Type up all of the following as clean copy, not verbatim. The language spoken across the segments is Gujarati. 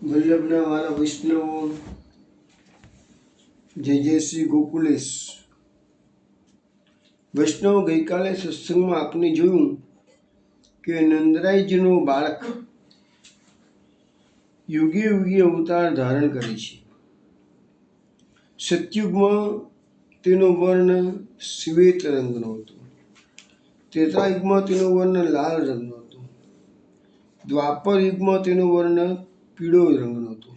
વલ્લભના મારા વૈષ્ણવો, જય જય શ્રી ગોકુલેશ. વૈષ્ણવ, ગઈકાલે સત્સંગમાં આપણે જોયું કે નંદરાયજીનું બાળક યુગે યુગે અવતાર ધારણ કરે છે. સતયુગમાં તેનો વર્ણ શ્વેત રંગનો હતો, ત્રેતાયુગમાં તેનો વર્ણ લાલ રંગનો હતો, દ્વાપર યુગમાં તેનો વર્ણ પીળો રંગનો હતો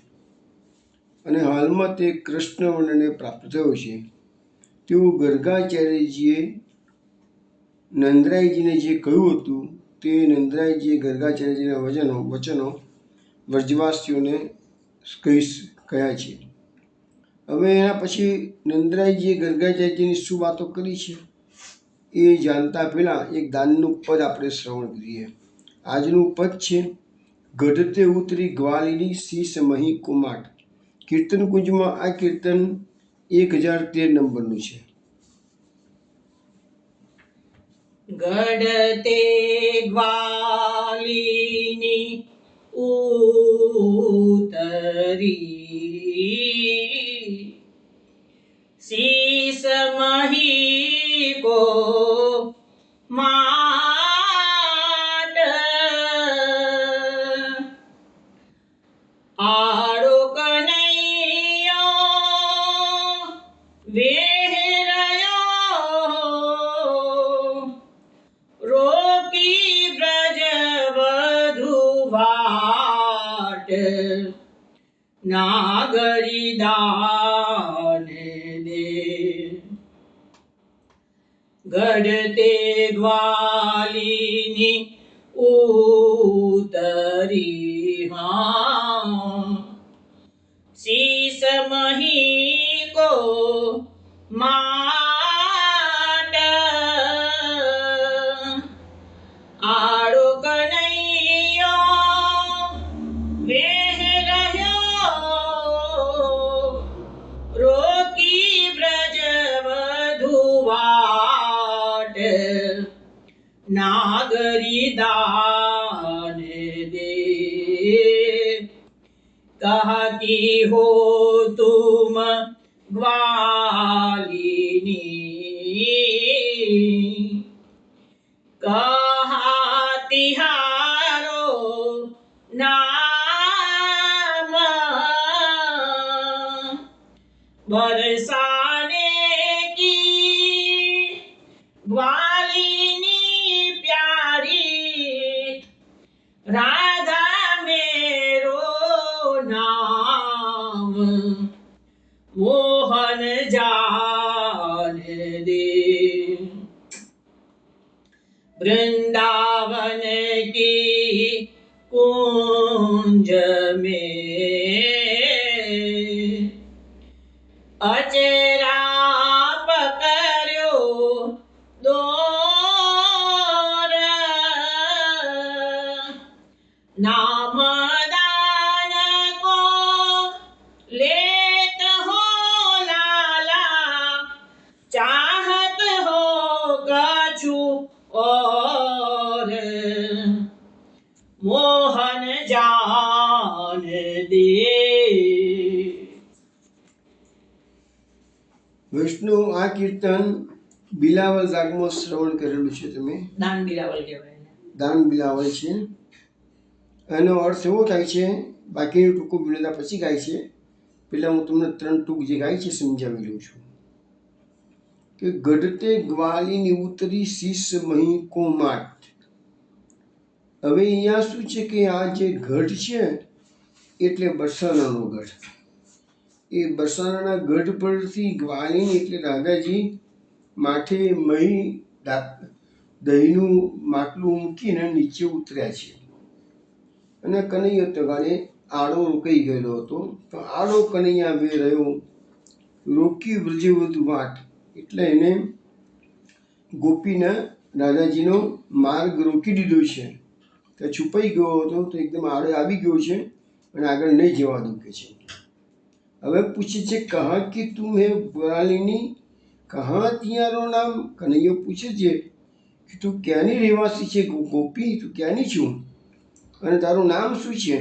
અને હાલમાં તે કૃષ્ણ વર્ણને પ્રાપ્ત થયો છે. તેવું ગર્ગાચાર્યજીએ નંદરાયજીને જે કહ્યું હતું તે નંદરાયજીએ ગર્ગાચાર્યજીના વચનો વ્રજવાસીઓને કહ્યા છે. હવે એના પછી નંદરાયજીએ ગર્ગાચાર્યજીની શું વાતો કરી છે એ જાણતા પહેલાં એક દાનનું પદ આપણે શ્રવણ કરીએ. આજનું પદ છે: ગઢતે ઉતરી ગ્વાલિની શીશ મહી કુમાટ. કીર્તન કુંજમાં આ કીર્તન 1013 નંબરનું છે. ગઢતે ગ્વાલિની ઉતરી શીશ મહી કો માટ. આડો કનૈયો વેહરયો રોકી બ્રજ વધુ વાટ. નાગરી દાને દે. ગઢતે ગ્વાલિની ઉતરી શીશ મહી કો માટ. આડો કનૈયો વેહ રહ્યો રોકી બ્રજ વધુ વાટ. નાગરી દાને દે. કહતી હો તુમ ગ્વાલિની કહતી હારો નામ. બરસાને કી ગ્વાલિની પ્યારી રાધા મેરો નામ. મોહન જાને દે. वृंदावन की कुंज में अचरा पकड़ो दौर. नाम दान को लेत हो लाला चाहत हो कछु और. મોહન જાન દે. વૈષ્ણવ, આ કીર્તન બિલાવલ રાગમાં શ્રવણ કરેલું છે. તમે દાન બિલાવલ કહેવાય. દાન બિલાવલ છે. એનો અર્થ એવો થાય છે, બાકીનું ટૂંકું વિનોદા પછી ગાય છે. પહેલાં હું તમને 3 ટૂંક જે ગાય છે સમજાવી લઉં છું કે ગઢતે ગ્વાલિની ઉતરી શીશ મહી કો માટ. હવે અહીંયા શું છે કે આ જે ગઢ છે એટલે બરસાનાનો ગઢ. એ બરસાનાના ગઢ પરથી ગ્વાલિની એટલે રાધાજી માથે મહી દહીંનું માટલું મૂકીને નીચે ઉતર્યા છે અને કનૈયો તગાડે આડો રોકાઈ ગયેલો હતો. તો આડો કનૈયા વે રહ્યો રોકી વ્રજે વધુ વાટ એટલે એને ગોપીના રાધાજીનો માર્ગ રોકી દીધો છે. તો છુપાઈ ગયો હતો તો એકદમ આડે આવી ગયો છે અને આગળ નહીં જવા દો કે છે. હવે પૂછે છે કહા કે તું હે ગ્વાલિની, કહા તિયારો નામ. કનૈયો પૂછે છે કે તું ક્યાંની રહેવાસી છે ગોપી, તું ક્યાંની છું અને તારું નામ શું છે?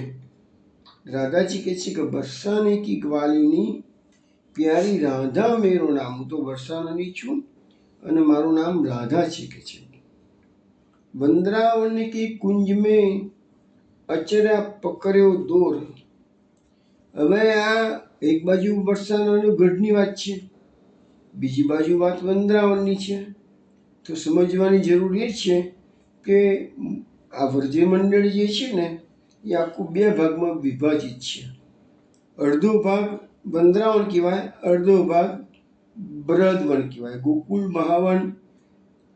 राधा जी કહે છે કે બરસાને કી ગ્વાલીની પ્યારી રાધા મેરો નામ, હું તો બરસાનાની છું અને મારું નામ રાધા છે કે છે. વૃંદાવન કી કુંજ મેં અચરા પકડ્યો દોર. હવે આ એક બાજુ બરસાનાનું ગઢની વાત છે, બીજી બાજુ વાત વૃંદાવનની છે. તો સમજવાની જરૂર એ છે કે આ વ્રજ મંડળ જે છે ને એ આખું બે ભાગમાં વિભાજિત છે. અડધો ભાગ વૃંદાવન કહેવાય, અડધો ભાગ બ્રહ્દવન કહેવાય. ગોકુલ, મહાવન,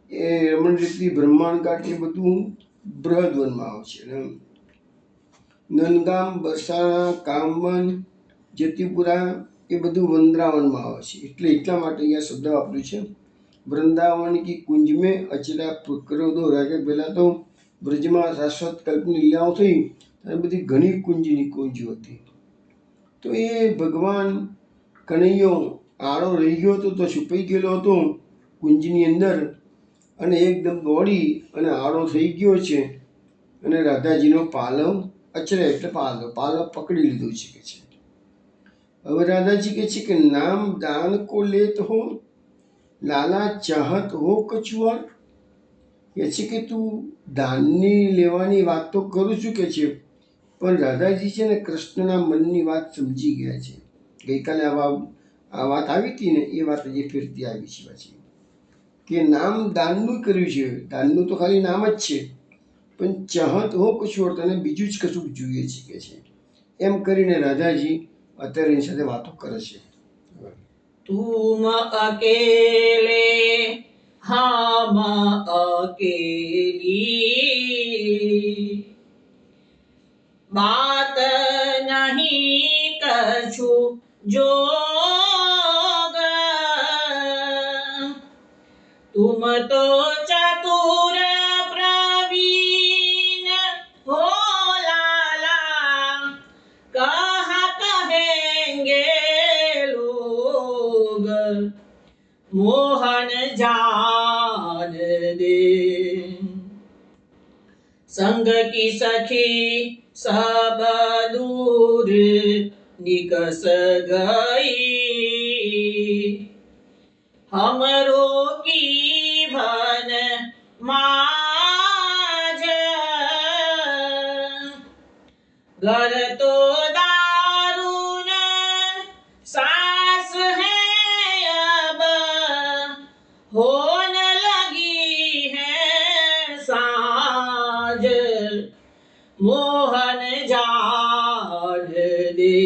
એ રમણ રીતિ, બ્રહ્માંડ ઘાટ એ બધું બ્રહ્દવનમાં આવે છે. નંદગામ, બરસાણા, કામવન, જતીપુરા એ બધું વૃંદાવનમાં આવે છે. એટલા માટે અહીંયા શબ્દ વાપર્યું છે વૃંદાવન કી કુંજ મેં અચરા પકડ્યો દોર. કે પહેલાં તો બ્રજમાં શાશ્વત કલ્પની લીલાઓ થઈ અને બધી ઘણી કુંજની કુંજો હતી. તો એ ભગવાન કનૈયો આડો રહી ગયો હતો, તો છુપાઈ ગયેલો હતો કુંજની અંદર, અને એકદમ દોડી અને આડો થઈ ગયો છે અને રાધાજીનો પાલવ અચરે એટલે પાલવ પકડી લીધો છે કે છે. હવે રાધાજી કહે છે કે નામ દાન કો લેત હો, લાલા ચાહત હો કછુઆર. કહે છે કે તું દાનની લેવાની વાત તો કરું છું કે છે, પણ રાધાજી છે ને કૃષ્ણના મનની વાત સમજી ગયા છે. ગઈકાલે આ વાત આવી હતી ને એ વાત હજી ફેરતી આવી છે પાછી, કે નામ દાનનું કર્યું છે. દાનનું તો ખાલી નામ જ છે, પણ ચાહત હો કછુઆર, તને બીજું જ કશું જોઈએ છે કે છે. એમ કરીને રાધાજી અત્યારે એની સાથે વાતો કરે છે. तुम अकेले हम अकेली, बात नहीं कछु जोग, तुम तो चतुर प्रवीण हो लाला, कहा कहेंगे लोग, मोहन जान दे. संग की सखी सब दूर निकस गई, हमरो की भन माज, घर तो दारुण सास है अब, होन लगी है साज, मोहन जान दे.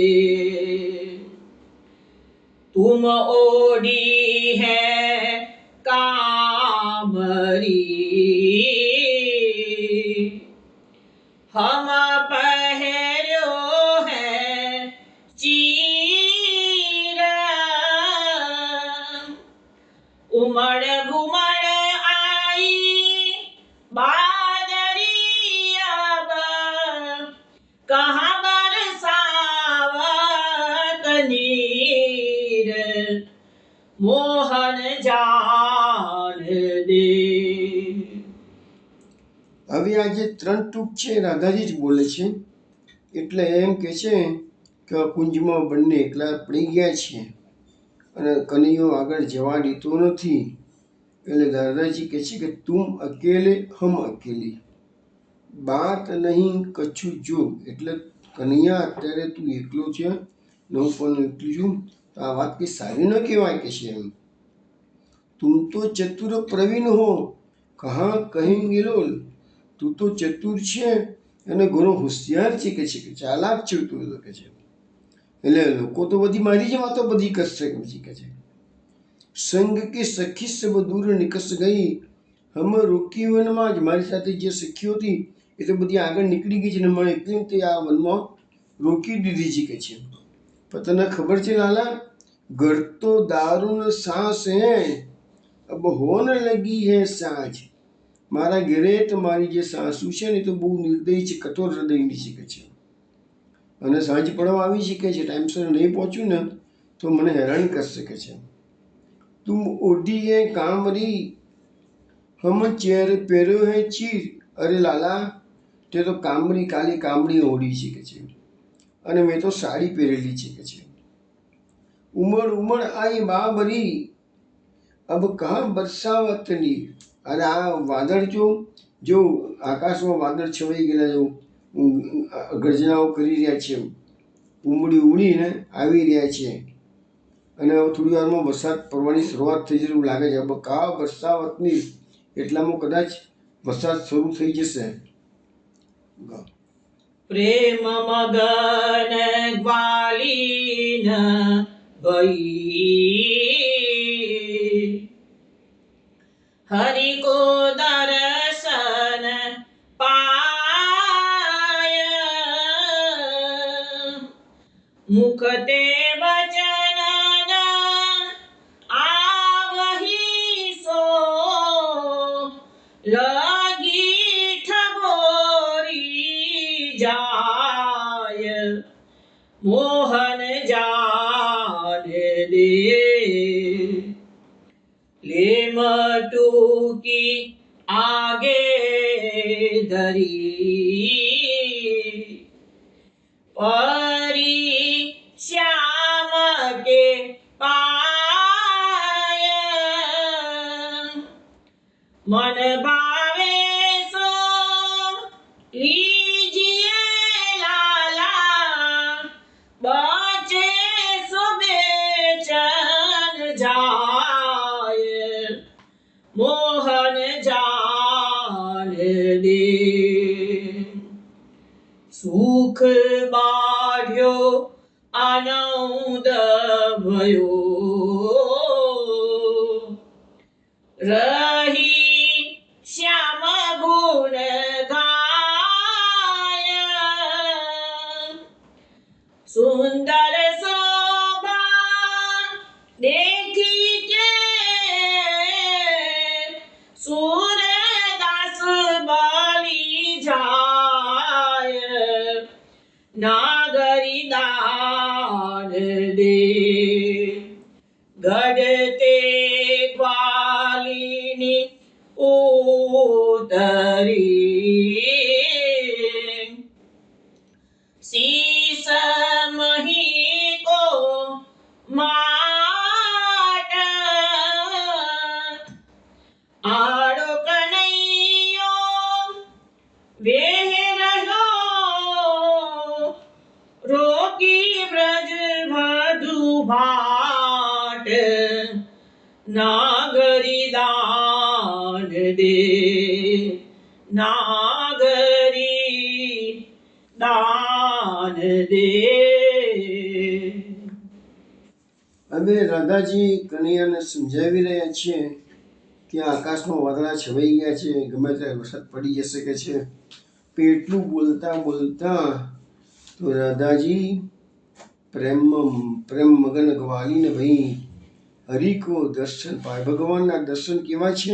तुम ओढ़ी है कामरी, हम पहर्यो है चीर, उमड़ घुमड़ आई बादरी अब, कहाँ बरसावत नीर, मोहन जान दे. હવે આ જે ત્રણ ટૂંક છે રાધાજી જ બોલે છે. એટલે એમ કે છે કે કુંજમાં બંને એકલા પડી ગયા છે અને કનૈયો આગળ જવા દેતો નથી. એટલે દાદાજી કહે છે કે તુમ અકેલે હમ અકેલી, બાત નહીં કચ્છું જોગ. એટલે કનૈયા અત્યારે તું એકલો છે ને હું પણ એકલી છું, તો આ વાત કંઈ સારી ન કહેવાય કે છે એમ. તુમ તો ચતુર પ્રવીણ હો કહા કહેંગે લોલ. તું તો ચતુર છે અને ઘણો હોશિયાર છે કે છે, ચાલાક છે તું તો કે છે. એટલે લોકો તો બધી મારી જ વાતો બધી કરશે કે છે. સંગ કે સખી સબ દૂર નિકસ ગઈ, હમ રોકી વનમાં જ. મારી સાથે જે સખીઓ હતી એ તો બધી આગળ નીકળી ગઈ છે ને મને એકલી તે આ વનમાં રોકી દીધી છે કે છે. પણ તને ખબર છે લાલા, ઘર તો દારૂન સાસ હે અબ હોન લગી હે સાંજ. મારા ઘરે તમારી જે સાસુ છે ને તો બહુ નિર્દય છે, કઠોર હૃદયની છે કે છે. અને સાંજ પડવા આવી શકે છે, ટાઈમસર નહીં પહોંચ્યું ને તો મને હેરાન કરશે કે છે. તુમ ઓઢી હે કામરી હમ ચેર પહેર્યો હે ચીર. અરે લાલા, તે તો કામરી કાલી કામડી ઓઢી છે કે છે અને મેં તો સાડી પહેરેલી છે કે છે. ઉમર ઉમર આઈ બાબરી અબ કહા બરસાવતની. અને આ વાદળ જો આકાશમાં વાદળ છવાઈ ગયેલા, જો ગર્જનાઓ કરી રહ્યા છે, ઉમડી ઉડીને આવી રહ્યા છે, અને થોડી વારમાં વરસાદ પડવાની શરૂઆત થઈ જશે એવું લાગે છે. અબ કહા બરસાવતની, એટલામાં કદાચ વરસાદ શરૂ થઈ જશે. પ્રેમ મગન ગ્વાલીન ભઈ હરિ કો દર્શન પાય મુખ તે વચન આવહી સો લગી ઠગોરી જાય મોહન જાન દે લેમ ટૂકી આગે ધરી પરી શ્યામ કે પાય મન ભાવે સો લીજીએ લાલા બચે સો બેચન જાય મોહન જાન દે સુખ બાઢ્યો આનંદ ભયો રહી શ્યામ ગુણ ગાય સુંદર શોભા દેખી કે સૂરદાસ બલી જાય નાગરી દાન દે ગઢતે ગ્વાલીની ઉતરી શીશ મહી કો માટ આડો કનૈયો વેહ રહ્યો રોકી બ્રજ વધુ ભાટ નાગરી દાન દે નાગરી દાન દે. અમે રાધાજી કનૈયાને સમજાવી રહ્યા છીએ કે આકાશમાં વાદળા છવાઈ ગયા છે, ગમે ત્યારે વરસાદ પડી જશે કે છે. એટલું બોલતા બોલતા તો રાધાજી પ્રેમ મગન ગ્વાલીને ભાઈ હરિ કો દર્શન પાય. ભગવાનના દર્શન કેવા છે?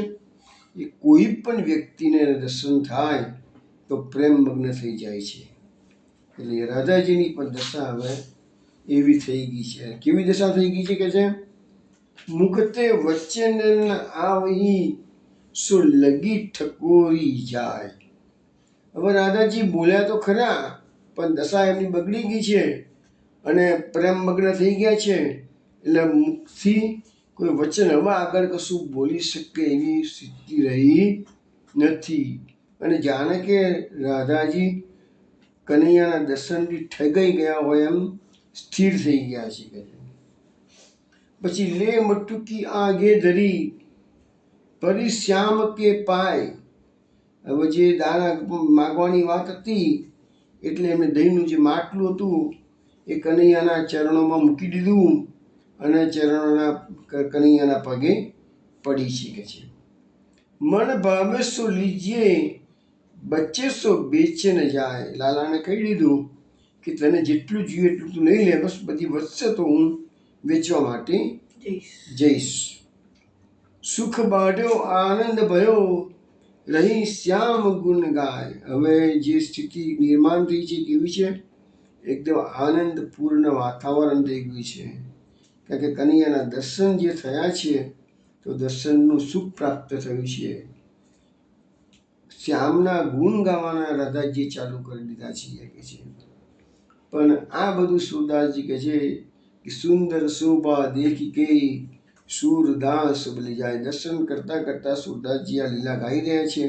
એ કોઈ પણ વ્યક્તિને દર્શન થાય તો પ્રેમ મગ્ન થઈ જાય છે. એટલે રાધાજીની પણ દશા હવે એવી થઈ ગઈ છે. કેવી દશા થઈ ગઈ છે કે છે? મુખતે વચન આવહી સો લગી ઠકોરી જાય. હવે રાધાજી બોલ્યા તો ખરા, પણ દશા એમની બગડી ગઈ છે અને પ્રેમ મગ્ન થઈ ગયા છે. એટલે મુખથી કોઈ વચન હવે આગળ કશું બોલી શકે એવી સ્થિતિ રહી નથી. અને જાણે કે રાધાજી કનૈયાના દર્શનથી ઠગાઈ ગયા હોય એમ સ્થિર થઈ ગયા છે. પછી લે મટુકી આગે ધરી પરી શ્યામ કે પાય. હવે જે દાણા માગવાની વાત હતી એટલે એમને દહીંનું જે માટલું હતું એ કનૈયાના ચરણોમાં મૂકી દીધું અને કનૈયાના પગે પડી શકે છે. મન ભાવે સો લીજીએ બચ્ચે સો બેચે ન જાય. લાલાને કહી દીધું કે તને જેટલું જોઈએ એટલું તું લઈ લે, બસ બધી વધશે તો હું વેચવા માટે જઈશ. સુખ બાઢ્યો આનંદ ભયો રહી શ્યામ ગુણ ગાય. હવે જે સ્થિતિ નિર્માણ થઈ છે કેવી છે? એકદમ આનંદપૂર્ણ વાતાવરણ થઈ ગયું છે. કારણ કે કનૈયાના દર્શન જે થયા છે તો દર્શનનું સુખ પ્રાપ્ત થયું છે. શ્યામના ગુણ ગાવાના રાધાજી ચાલુ કરી દીધા છે કે છે. પણ આ બધું સુરદાસજી કહે છે કે સુંદર શોભા દેખી કે સૂરદાસ બની જાય. દર્શન કરતાં કરતાં સુરદાસજી આ લીલા ગાઈ રહ્યા છે.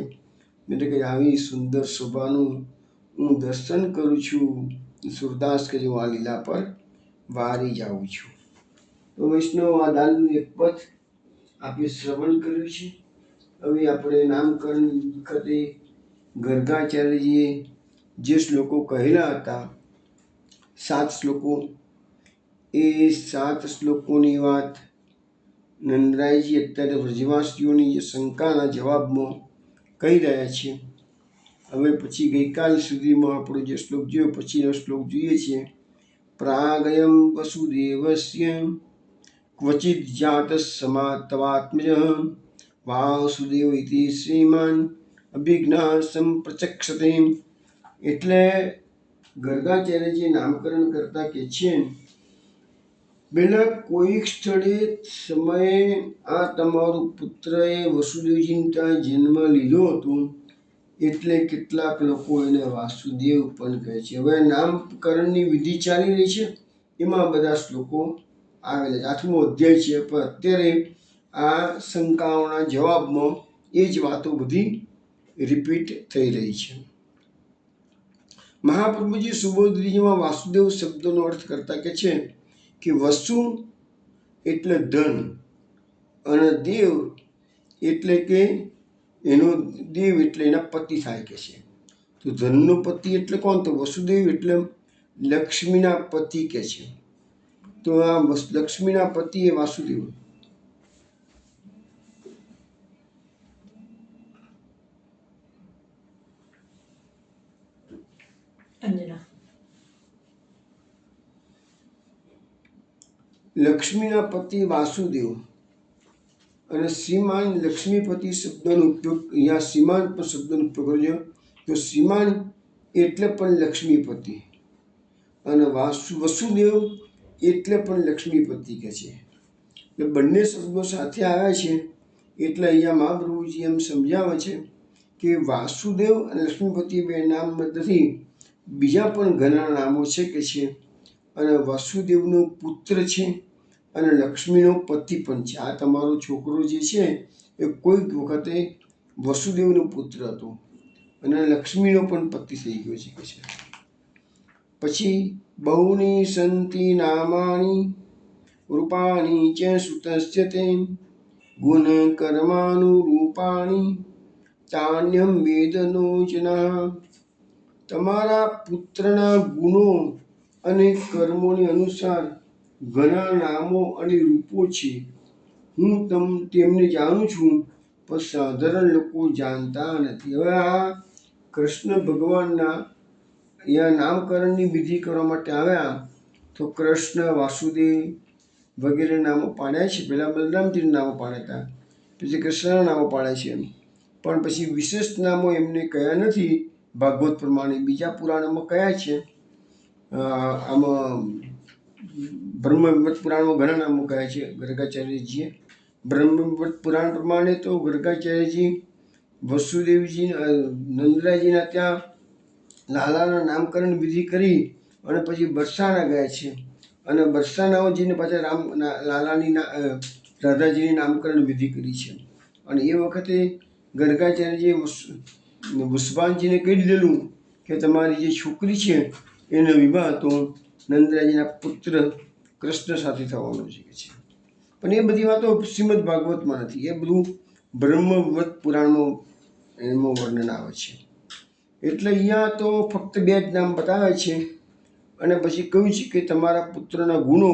એટલે કે આવી સુંદર શોભાનું હું દર્શન કરું છું. સુરદાસ કે હું આ લીલા પર વારી જાઉં છું. તો વૈષ્ણવ આ દાનનું એક પદ આપણે શ્રવણ કર્યું છે. હવે આપણે નામકરણ વખતે ગર્ગાચાર્યજીએ જે શ્લોકો કહેલા હતા 7 શ્લોકો, એ 7 શ્લોકોની વાત નંદરાયજી અત્યારે વ્રજવાસીઓની જે શંકાના જવાબમાં કહી રહ્યા છે. હવે પછી ગઈકાલ સુધીમાં આપણો જે શ્લોક જોયો પછીનો શ્લોક જોઈએ છીએ. પ્રાગયમ વસુદેવસ્ય ક્વચિત જાત સમાતવાત્મજ વાસુદેવ ઇતિ શ્રીમાન અભિજ્ઞા સંપ્રચક્ષતે. એટલે ગર્ગાચાર્યજી નામકરણ કરતા કે છે પેલા કોઈક સ્થળે સમયે આ તમારું પુત્રએ વસુદેવજીને ત્યાં જન્મ લીધો હતો, એટલે કેટલાક લોકો એને વાસુદેવ પણ કહે છે. હવે નામકરણની વિધિ ચાલી રહી છે, એમાં બધા શ્લોકો આવેલા છે. 8મો અધ્યાય છે, પણ અત્યારે આ શંકાઓના જવાબમાં એ જ વાતો બધી રિપીટ થઈ રહી છે. મહાપ્રભુજી સુબોધજીમાં વાસુદેવ શબ્દનો અર્થ કરતા કે છે કે વસુ એટલે ધન અને દેવ એટલે કે એનો દેવ એટલે એના પતિ થાય કે છે. તો ધનનો પતિ એટલે કોણ? તો વસુદેવ એટલે લક્ષ્મીના પતિ કે છે. તો આ લક્ષ્મીના પતિ એ વાસુદેવ. લક્ષ્મીના પતિ વાસુદેવ અને શ્રીમાન લક્ષ્મીપતિ શબ્દનો ઉપયોગ અહીંયા શ્રીમાન પણ શબ્દનો ઉપયોગ કર્યો. તો શ્રીમાન એટલે પણ લક્ષ્મીપતિ અને વસુદેવ એટલે પણ લક્ષ્મીપતિ કહે છે. એટલે બંને શબ્દો સાથે આવ્યા છે. એટલે અહીંયા મહાપ્રભુજી એમ સમજાવે છે કે વાસુદેવ અને લક્ષ્મીપતિ બે નામ નથી, બીજા પણ ઘણા નામો છે કે છે. અને વાસુદેવનો પુત્ર છે અને લક્ષ્મીનો પતિ પણ છે. આ તમારો છોકરો જે છે એ કોઈક વખતે વસુદેવનો પુત્ર હતો અને લક્ષ્મીનો પણ પતિ થઈ ગયો છે કે છે. પછી બહુની સંતિ નામાની રૂપાણી ચ સુતસ્ય તે ગુણ કર્માનુરૂપાણી તાન્યમ વેદનો જના. તમારા પુત્રના ગુણો અને કર્મોને અનુસાર ઘણા નામો અને રૂપો છે. હું તેમને જાણું છું, પણ સાધારણ લોકો જાણતા નથી. હવે આ કૃષ્ણ ભગવાનના અહીંયા નામકરણની વિધિ કરવા માટે આવ્યા તો કૃષ્ણ, વાસુદેવ વગેરે નામો પાડ્યા છે. પહેલાં બલરામજીના નામો પાડ્યા હતા, પછી કૃષ્ણના નામો પાડ્યા છે. પણ પછી વિશેષ નામો એમને કયા નથી ભાગવત પ્રમાણે. બીજા પુરાણોમાં કયા છે. આમાં બ્રહ્મવૈવર્ત પુરાણમાં ઘણા નામો કયા છે ગર્ગાચાર્યજીએ. બ્રહ્મવૈવર્ત પુરાણ પ્રમાણે તો ગર્ગાચાર્યજી વસુદેવજી નંદરાયજીના ત્યાં લાલાના નામકરણ વિધિ કરી અને પછી બરસાના ગયા છે. અને બરસાનાઓજીને પાછા લાલાની રાધાજીની નામકરણ વિધિ કરી છે. અને એ વખતે ગર્ગાચાર્યજીએ વૃષભાનજીને કહી દીધેલું કે તમારી જે છોકરી છે એનો વિવાહ તો નંદરાયજીના પુત્ર કૃષ્ણ સાથે થવાનો છે કે છે. પણ એ બધી વાતો શ્રીમદ ભાગવતમાં નથી, એ બધું બ્રહ્મવૈવર્ત પુરાણમાં એમાં વર્ણન આવે છે. એટલે અહીંયા તો ફક્ત 2 જ નામ બતાવે છે અને પછી કહ્યું છે કે તમારા પુત્રના ગુણો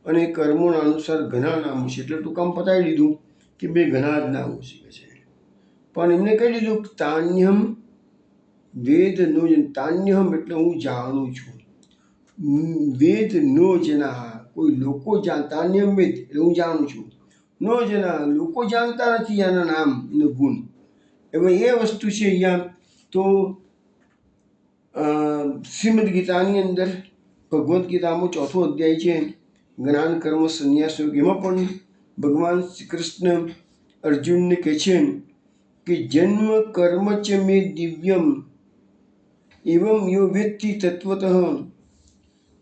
અને કર્મોના અનુસાર ઘણા નામો છે. એટલે ટૂંકામાં બતાવી દીધું કે 2 ઘણા જ નામો છે. પણ એમને કહી દીધું તાન્યમ વેદ નો જન. તાન્યમ એટલે હું જાણું છું. વેદ નો જના, કોઈ લોકો તાન્યમ વેદ એટલે હું જાણું છું. નો જના, લોકો જાણતા નથી આના નામ ને ગુણ. હવે એ વસ્તુ છે અહીંયા. તો શ્રીમદ ગીતાની અંદર ભગવદ્ ગીતામાં 4થો અધ્યાય છે જ્ઞાન કર્મ સંન્યાસ યોગ. એમાં પણ ભગવાન શ્રી કૃષ્ણ અર્જુનને કહે છે કે જન્મ કર્મ ચ મે દિવ્યમ એવમ યો વેત્તિ તત્વતઃ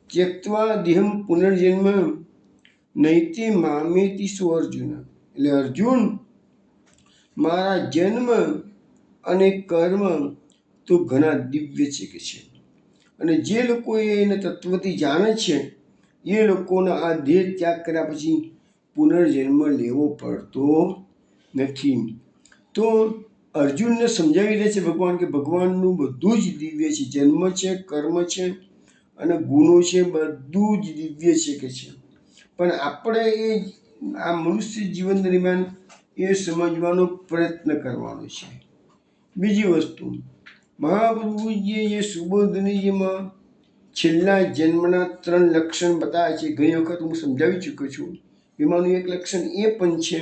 ત્યક્ત્વા દેહમ પુનર્જન્મ નૈતે મામેતિ સો અર્જુન. એટલે અર્જુન, મારા જન્મ અને કર્મ તો ઘણા દિવ્ય છે કે છે, અને જે લોકો એને તત્વથી જાણે છે એ લોકોને આ દેહ ત્યાગ કર્યા પછી પુનર્જન્મ લેવો પડતો નથી. તો અર્જુનને સમજાવી દે છે ભગવાન કે ભગવાનનું બધું જ દિવ્ય છે, જન્મ છે, કર્મ છે અને ગુણો છે, બધું જ દિવ્ય છે કે છે. પણ આપણે આ મનુષ્ય જીવન દરમિયાન એ સમજવાનો પ્રયત્ન કરવાનો છે. બીજી વસ્તુ, મહાપ્રભુજીએ જે સુબોધનીજીમાં છેલ્લા જન્મના 3 લક્ષણ બતાવ્યા છે, ઘણી વખત હું સમજાવી ચૂક્યો છું. એમાંનું એક લક્ષણ એ પણ છે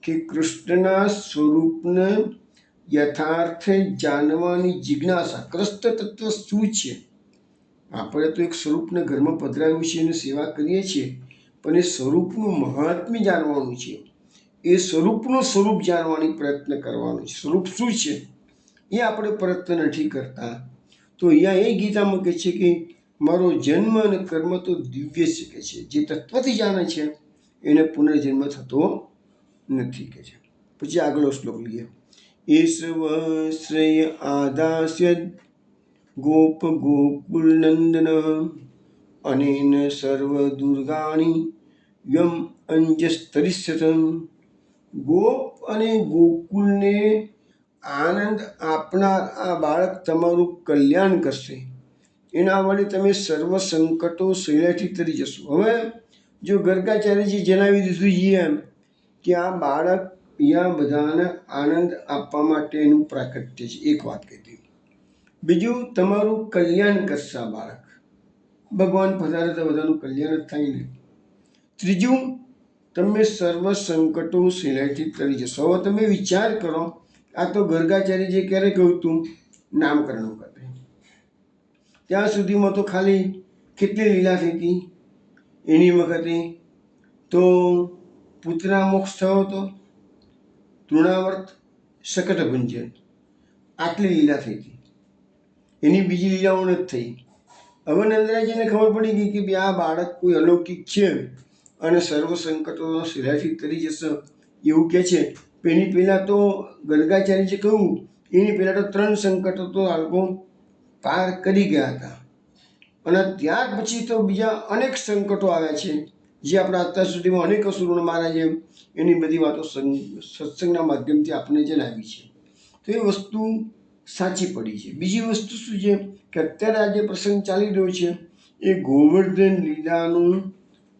કે કૃષ્ણના સ્વરૂપને યથાર્થ જાણવાની જિજ્ઞાસા. કૃષ્ણ તત્વ શું છે? આપણે તો એક સ્વરૂપને ઘરમાં પધરાવ્યું છે અને સેવા કરીએ છીએ, પણ એ સ્વરૂપનું મહાત્મ્ય જાણવાનું છે. એ સ્વરૂપનું સ્વરૂપ જાણવાની પ્રયત્ન કરવાનો છે. સ્વરૂપ શું છે એ આપણે પ્રયત્ન નથી કરતા. તો અહીંયા એ ગીતામાં કહે છે કે મારો જન્મ અને કર્મ તો દિવ્ય છે કે છે. જે તત્વથી જાણે છે એને પુનર્જન્મ થતો નથી કે છે. પછી આગલો શ્લોક લઈએ. એસવ શ્રેય આદાસ્ય ગોપ ગોકુલ નંદન અનેન સર્વ દુર્ગાણી યમ અંજસ્તરિષ્યતમ. ગોપ અને ગોકુલને આનંદ આપનાર આ બાળક તમારું કલ્યાણ કરશે. એના વડે તમે સર્વ સંકટો સહેલાઈથી તરી જશો. હવે જો ગર્ગાચાર્યજી જણાવી દીધું છે એમ કે આ બાળક અહીંયા બધાને આનંદ આપવા માટેનું પ્રાકટ્ય છે, એક વાત કીધી. બીજું, તમારું કલ્યાણ કરશે આ બાળક. ભગવાન પધારે તો બધાનું કલ્યાણ જ થાય ને. ત્રીજું, તમે સર્વ સંકટો સહેલાઈથી તરી જશો. હવે તમે વિચાર કરો, આ તો ગર્ગાચાર્યજીએ ક્યારે કહ્યું હતું? નામકરણ વખતે. ત્યાં સુધીમાં તો ખાલી કેટલી લીલા થઈ હતી એની વખતે? તો પુત્રના મોક્ષ થયો હતો, તૃણાવર્ત, શકટભંજન, આટલી લીલા થઈ હતી. એની બીજી લીલાઓ નથી થઈ. હવે નંદરાયજીને ખબર પડી ગઈ કે આ બાળક કોઈ અલૌકિક છે અને સર્વ સંકટો સહેલાઈથી તરી જશે એવું કહે છે. એની પહેલાં તો ગર્ગાચાર્યજીએ કહ્યું, એની પહેલાં તો 3 સંકટો તો આ લોકો પાર કરી ગયા હતા, અને ત્યાર પછી તો બીજા અનેક સંકટો આવ્યા છે જે આપણા અત્યાર સુધીમાં અનેક અસુરોને માર્યા છે. એની બધી વાતો સત્સંગના માધ્યમથી આપણે જણાવી છે. તો એ વસ્તુ સાચી પડી છે. બીજી વસ્તુ શું છે કે અત્યારે આ જે પ્રસંગ ચાલી રહ્યો છે એ ગોવર્ધન લીલાનું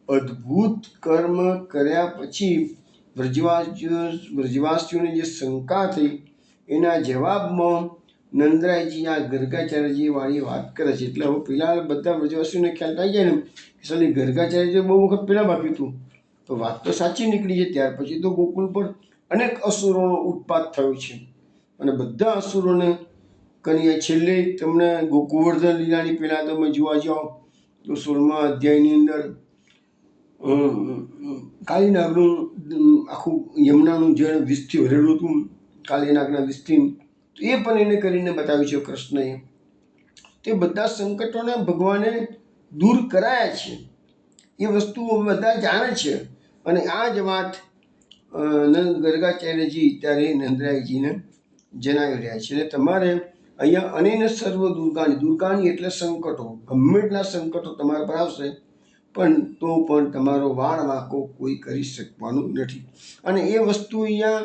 અદ્ભુત કર્મ કર્યા પછી વ્રજવાસીઓને જે શંકા થઈ એના જવાબમાં નંદરાયજી આ ગર્ગાચાર્યજી વાળી વાત કરે છે. એટલે હવે પેલા બધા વ્રજવાસીઓને ખ્યાલ આવી જાય ને કે સાલી ગર્ગાચાર્યજી બહુ વખત પહેલાં બાકી હતું, તો વાત તો સાચી નીકળી છે. ત્યાર પછી તો ગોકુળ પર અનેક અસુરોનો ઉત્પાત થયો છે, અને બધા અસુરોને કનીએ છેલ્લે તમને ગોવર્ધન લીલાની પહેલાં તમે જોવા જાઓ તો 16મા અધ્યાયની અંદર કાળીનાગનું આખું યમુનાનું જળ વિષથી ભરેલું હતું, કાળીનાગના વિષથી. તો એ પણ એને કરીને બતાવ્યું છે કૃષ્ણએ. તે બધા સંકટોને ભગવાને દૂર કરાયા છે. એ વસ્તુ બધા જાણે છે, અને આ જ વાત ગર્ગાચાર્યજી ત્યારે નંદરાયજીને જણાવી રહ્યા છે. એટલે તમારે અહીંયા અનેન સર્વ દુર્ગાની એટલે સંકટો, ગમે એટલા સંકટો તમારા પર આવશે પણ તો પણ તમારો વાળ વાંકો કોઈ કરી શકવાનું નથી. અને એ વસ્તુ અહીંયા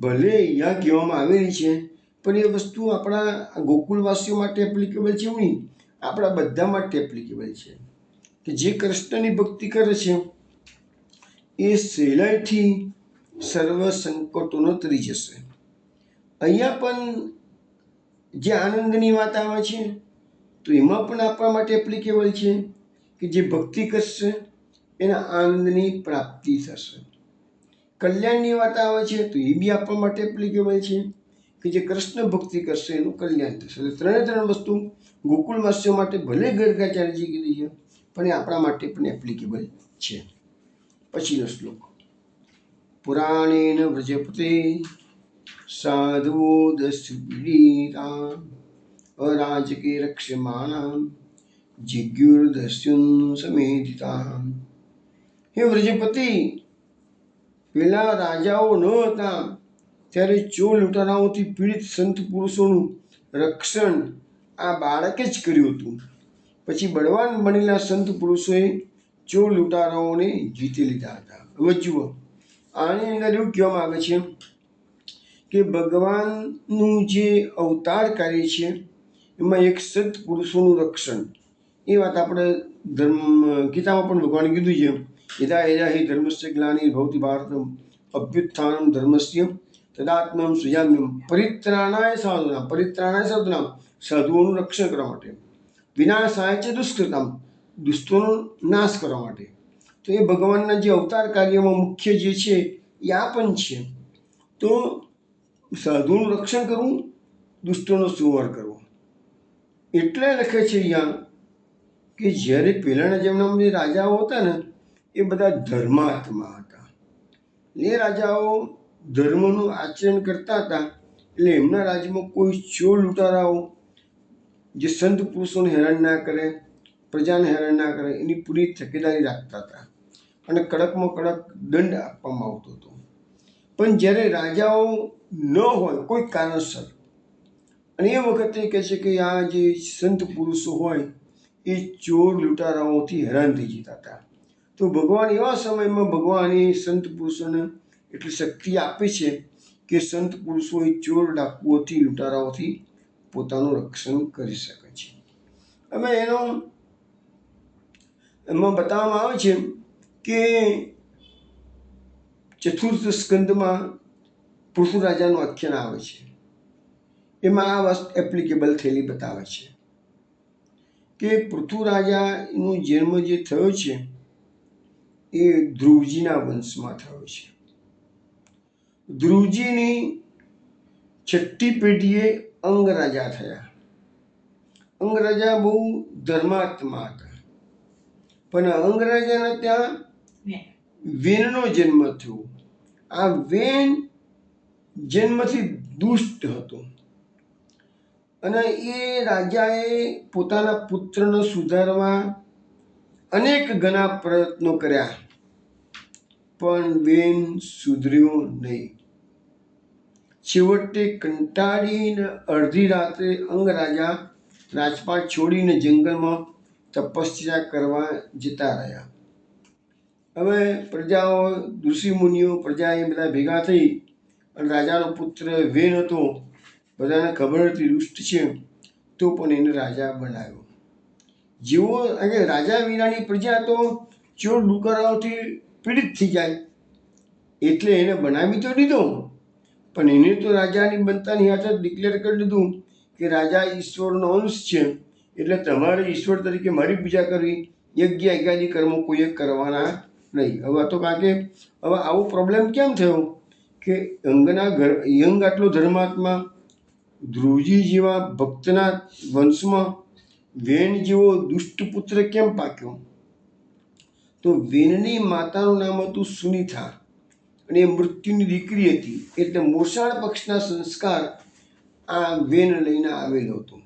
ભલે અહીંયા કહેવામાં આવેલી છે, પણ એ વસ્તુ આપણા ગોકુળવાસીઓ માટે એપ્લિકેબલ છે એવું નહીં, આપણા બધા માટે એપ્લિકેબલ છે. કે જે કૃષ્ણની ભક્તિ કરે છે એ સહેલાઈથી સર્વ સંકટોનો તરી જશે. અહીંયા પણ જે આનંદની વાત આવે છે તો એમાં પણ આપણા માટે એપ્લિકેબલ છે કે જે ભક્તિ કરશે એના આનંદની પ્રાપ્તિ થશે. કલ્યાણની વાત આવે છે તો એ બી આપણા માટે એપ્લિકેબલ છે કે જે કૃષ્ણ ભક્તિ કરશે એનું કલ્યાણ થશે. એટલે 3 વસ્તુ ગોકુળવાસીઓ માટે ભલે ગર્ગાચાર્યજી કીધી છે પણ એ આપણા માટે પણ એપ્લિકેબલ છે. પછીનો શ્લોક. પુરાણેન વ્રજપતે સાધુઓ દસ્યુપીડિતા અરાજકે રક્ષ્યમાણા જિજ્ઞુર્દસ્યુન સમેધિતા. હે વ્રજપતિ, પેલા રાજાઓ ન હતા ત્યારે ચોર લૂંટારાઓથી પીડિત સંત પુરુષોનું રક્ષણ આ બાળકે જ કર્યું હતું. પછી બળવાન બનેલા સંત પુરુષોએ ચોર લૂંટારાઓને જીતી લીધા હતા. હવે જુઓ, આની અંદર એવું કહેવામાં આવે છે કે ભગવાનનું જે અવતાર કાર્ય છે એમાં એક સંત પુરુષોનું રક્ષણ, એ વાત આપણે ગીતામાં પણ ભગવાને કીધું છે, યદા યદા હિ ધર્મસ્ય ગ્લાનિ ભવતિ ભારત અભ્યુત્થાનમ ધર્મસ્ય તદાત્મ્યમ સૃજામ્યમ પરિત્રાણાય સાધુનામ, સાધુઓનું રક્ષણ કરવા માટે, વિનાશાય છે દુષ્કૃતામ, દુષ્ટોનો નાશ કરવા માટે. તો એ ભગવાનના જે અવતાર કાર્યમાં મુખ્ય જે છે એ આ પણ છે. તો સાધુનું રક્ષણ કરવું, દુષ્ટોનો સંહાર કરવો. એટલે લખે છે અહીંયા કે જ્યારે પહેલાંના જમાનામાં જે રાજાઓ હતા ને એ બધા ધર્માત્મા હતા. એ રાજાઓ ધર્મનું આચરણ કરતા હતા, એટલે એમના રાજ્યમાં કોઈ ચોર લૂંટારાઓ જે સંત પુરુષોને હેરાન ના કરે, પ્રજાને હેરાન ના કરે, એની પૂરી તકેદારી રાખતા હતા અને કડકમાં કડક દંડ આપવામાં આવતો હતો. પણ જ્યારે રાજાઓ ન હોય કોઈ કારણસર, અને એ વખતે કહે છે કે આ જે સંત પુરુષો હોય એ ચોર લૂંટારાઓથી હેરાન થઈ જતા હતા. તો ભગવાન એવા સમયમાં ભગવાન એ સંત પુરુષોને એટલી શક્તિ આપે છે કે સંત પુરુષો એ ચોર ડાકુઓથી લૂંટારાઓથી પોતાનું રક્ષણ કરી શકે છે. હવે એમાં બતાવવામાં આવે છે કે ચતુર્થ સ્કંદમાં પૃથુ રાજાનું આખ્યાન આવે છે. એમાં આ વસ્તુ એપ્લિકેબલ થયેલી બતાવે છે કે પૃથુ રાજાનો જન્મ જે થયો છે એ ધ્રુવજીના વંશમાં થયો છે. ધ્રુવજીની 6ઠ્ઠી પેઢીએ અંગરાજા થયા. અંગરાજા બહુ ધર્માત્મા હતા, પણ અંગરાજાના ત્યાં વેનનો જન્મ થયો. આ વેન જન્મથી દુષ્ટ હતો અને એ રાજાએ પોતાના પુત્રને સુધારવા અનેક ઘણા પ્રયત્નો કર્યા, પણ વેન સુધર્યો નહીં. છેવટે કંટાળીને અડધી રાત્રે અંગરાજા રાજપાટ છોડીને જંગલમાં તપસ્યા કરવા જતા રહ્યા. હવે પ્રજાઓ, ઋષિ મુનિઓ, પ્રજા એ બધા ભેગા થઈ અને રાજાનો પુત્ર વેન હતો, બધાને ખબર હતી દુષ્ટ છે, તો પણ એને રાજા બનાવ્યો. જેવો રાજા વિનાની પ્રજા તો ચોર ડુકરાઓથી પીડિત થઈ જાય, એટલે એને બનાવી તો દીધો, પણ એને તો રાજાની બનતાની હાથે ડિક્લેર કરી દીધું કે રાજા ઈશ્વરનો અંશ છે, એટલે તમારે ઈશ્વર તરીકે મારી પૂજા કરવી, યજ્ઞ યજ્ઞાદિ કર્મો કોઈએ કરવાના નહીં. હવે તો કારણ કે હવે આવો પ્રોબ્લેમ કેમ થયો કે યંગ આટલો ધર્માત્મા ધ્રુવજી જેવા ભક્તના વંશમાં વેન જેવો દુષ્ટ પુત્ર કેમ પાક્યો? તો વેનની માતાનું નામ હતું સુનિથા અને એ મૃત્યુની દીકરી હતી, એટલે મોસાળ પક્ષના સંસ્કાર આ વેન લઈને આવેલો હતો,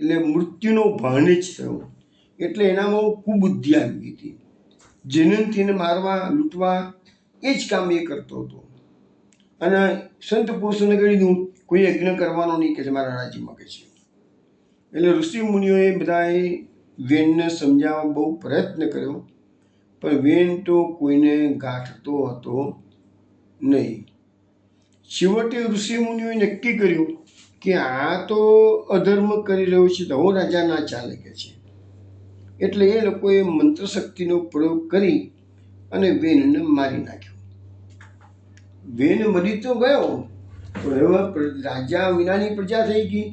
એટલે મૃત્યુનો ભાન જ થયો, એટલે એનામાં કુબુદ્ધિ આવી હતી. જેનથી એને મારવા, લૂંટવા એ જ કામ એ કરતો હતો. અને સંત પુરુષોને કહી દીધું કોઈ યજ્ઞ કરવાનો નહીં કે છે મારા રાજ્યમાં, કે છે. એટલે ઋષિ મુનિઓએ બધાએ વેનને સમજાવવા બહુ પ્રયત્ન કર્યો, પણ વેન તો કોઈને ગાંઠતો હતો નહીં. છેવટે ઋષિ મુનિઓએ નક્કી કર્યું કે આ તો અધર્મ કરી રહ્યો છે, તો હું રાજા ના ચાલે, કે છે. એટલે એ લોકોએ મંત્ર શક્તિનો પ્રયોગ કરી અને વેનને મારી નાખ્યો. વેન મરી તો ગયો, પણ હવે રાજા વિનાની પ્રજા થઈ ગઈ,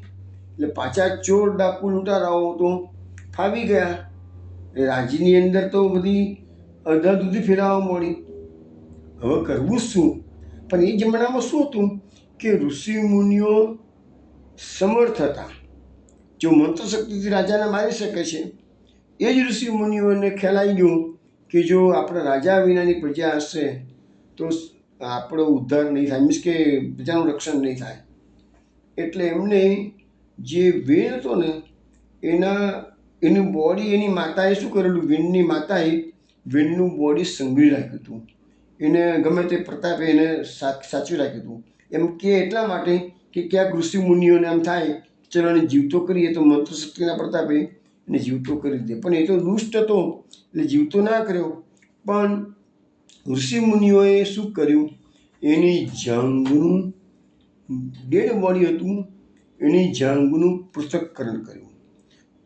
એટલે પાછા ચોર ડાકુ લૂંટારાઓ તો ફાવી ગયા. રાજ્યની અંદર તો બધી અધાધૂધી ફેરાવા મળી. હવે કરવું શું? પણ એ જમાનામાં શું હતું કે ઋષિ મુનિઓ સમર્થ હતા, જો મંત્ર શક્તિથી રાજાને મારી શકે છે. એ જ ઋષિ મુનિઓને ખ્યાલ આવી ગયું કે જો આપણે રાજા વિનાની પ્રજા હશે તો આપણો ઉદ્ધાર નહીં થાય, મીન્સ કે પ્રજાનું રક્ષણ નહીં થાય. એટલે એમને જે વેન હતો ને એની બોડી એની માતાએ શું કરેલું, વેણની માતાએ વેણનું બોડી સંઘરી રાખ્યું હતું. એને ગમે તે પ્રતાપે એને સાચવી રાખ્યું હતું. એમ કે એટલા માટે કે ક્યાંક ઋષિ મુનિઓને એમ થાય ચલો એને જીવતો કરીએ તો મંત્ર શક્તિના પ્રતાપે એને જીવતો કરી દે. પણ એ તો દુષ્ટ હતો એટલે જીવતો ના કર્યો. પણ ઋષિ મુનિઓએ શું કર્યું, એની જાંઘનું ડેડ બોડી હતું, એની જાંઘનું પૃથક્કરણ કર્યું.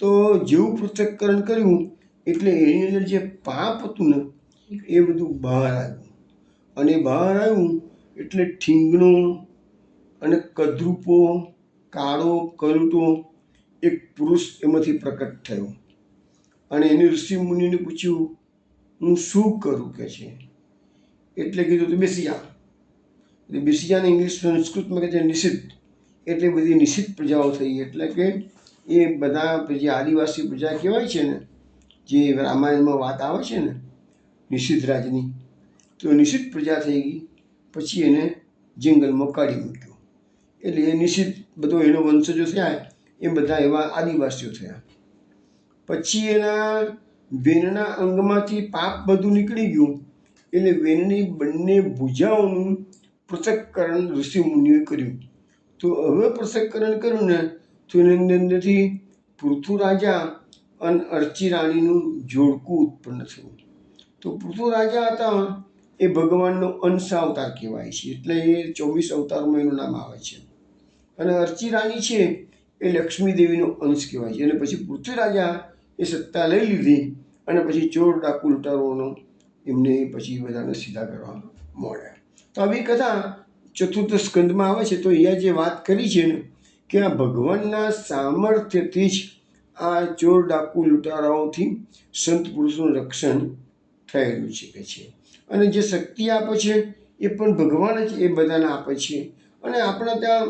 તો જેવું પૃથક્કરણ કર્યું એટલે એની અંદર જે પાપ હતું ને એ બધું બહાર આવ્યું. અને બહાર આવ્યું એટલે ઠીંગણો અને કદરૂપો કાળો કલટો એક પુરુષ એમાંથી પ્રકટ થયો. અને એને ઋષિ મુનિને પૂછ્યું હું શું કરું કે છે. એટલે કીધું તું બેસી જા. એટલે બેસી જાને ઇંગ્લિશ સંસ્કૃતમાં કહે છે નિષિદ્ધ. એટલે બધી નિષિદ્ધ પ્રજાઓ થઈ. એટલે કે એ બધા જે આદિવાસી પ્રજા કહેવાય છે ને, જે રામાયણમાં વાત આવે છે ને નિષિદ્ધ રાજની, તો નિષિદ્ધ પ્રજા થઈ ગઈ. પછી એને જંગલમાં કાઢી મૂક્યો. એટલે એ નિષિદ્ધ બધો એનો વંશજો થયા, એ બધા એવા આદિવાસીઓ થયા. પછી એના વેણના અંગમાંથી પાપ બધું નીકળી ગયું. એટલે વેણની બંને ભુજાઓનું પૃથક્કરણ ઋષિ મુનિઓએ કર્યું. તો હવે પૃથક્કરણ કર્યું ને તો એની અંદરથી પૃથુ રાજા અને અર્ચી રાણીનું જોડકું ઉત્પન્ન થયું. તો પૃથુ રાજા હતા એ ભગવાનનો અંશ અવતાર કહેવાય છે. એટલે એ 24 અવતારમાં એનું નામ આવે છે. અને અર્ચી રાણી છે એ લક્ષ્મી દેવીનો અંશ કહેવાય છે. અને પછી પૃથ્વી રાજા એ સત્તા લઈ લીધી અને પછી ચોર ડાકુ લૂંટારોનો એમને પછી બધાને સીધા કરવા માંડ્યા. તો આવી કથા ચતુર્થ સ્કંદમાં આવે છે. તો અહીંયા જે વાત કરી છે ને કે આ ભગવાનના સામર્થ્યથી જ આ ચોર ડાકુ લૂંટારાઓથી સંત પુરુષનું રક્ષણ થયેલું છે કે છે. અને જે શક્તિ આપે છે એ પણ ભગવાન જ એ બધાને આપે છે. અને આપણા ત્યાં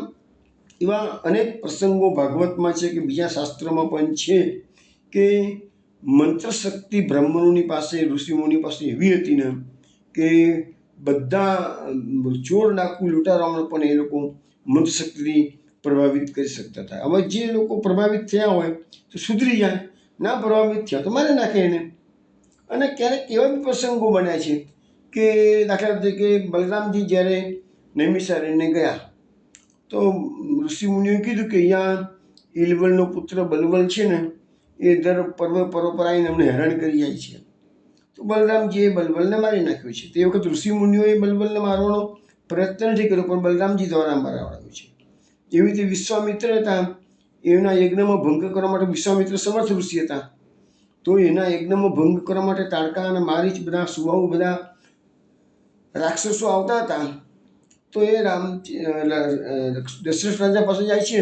એવા અનેક પ્રસંગો ભાગવતમાં છે કે બીજા શાસ્ત્રોમાં પણ છે કે મંત્ર શક્તિ બ્રહ્મણોની પાસે ઋષિમુનિ પાસે એવી હતી ને કે બધા ચોર ડાકુ લૂંટારાઓને પણ એ લોકો મંત્ર શક્તિથી પ્રભાવિત કરી શકતા હતા. હવે જે લોકો પ્રભાવિત થયા હોય તો સુધરી જાય, ના પ્રભાવિત થયા તો મારી નાખે એને. અને ક્યારેક એવા બી પ્રસંગો બન્યા છે કે દાખલા તરીકે બલરામજી જ્યારે નૈમિષારણ્ય ગયા તો ઋષિમુનિઓએ કીધું કે અહીંયા ઈલવલનો પુત્ર બલવલ છે ને એ દર પર્વ આવીને અમને હેરાન કરી જાય છે. તો બલરામજીએ બલવલને મારી નાખ્યો છે. તે વખત ઋષિમુનિઓએ બલવલને મારવાનો પ્રયત્ન નથી કર્યો, પણ બલરામજી દ્વારા મારવાડ્યો છે. એવી રીતે વિશ્વામિત્ર હતા, એના યજ્ઞમાં ભંગ કરવા માટે વિશ્વામિત્ર સમર્થ ઋષિ હતા. તો એના યજ્ઞમાં ભંગ કરવા માટે તાડકા અને મારીચ બધા સુવાઓ બધા રાક્ષસો આવતા હતા. તો એ દશરથ રાજા પાસે જાય છે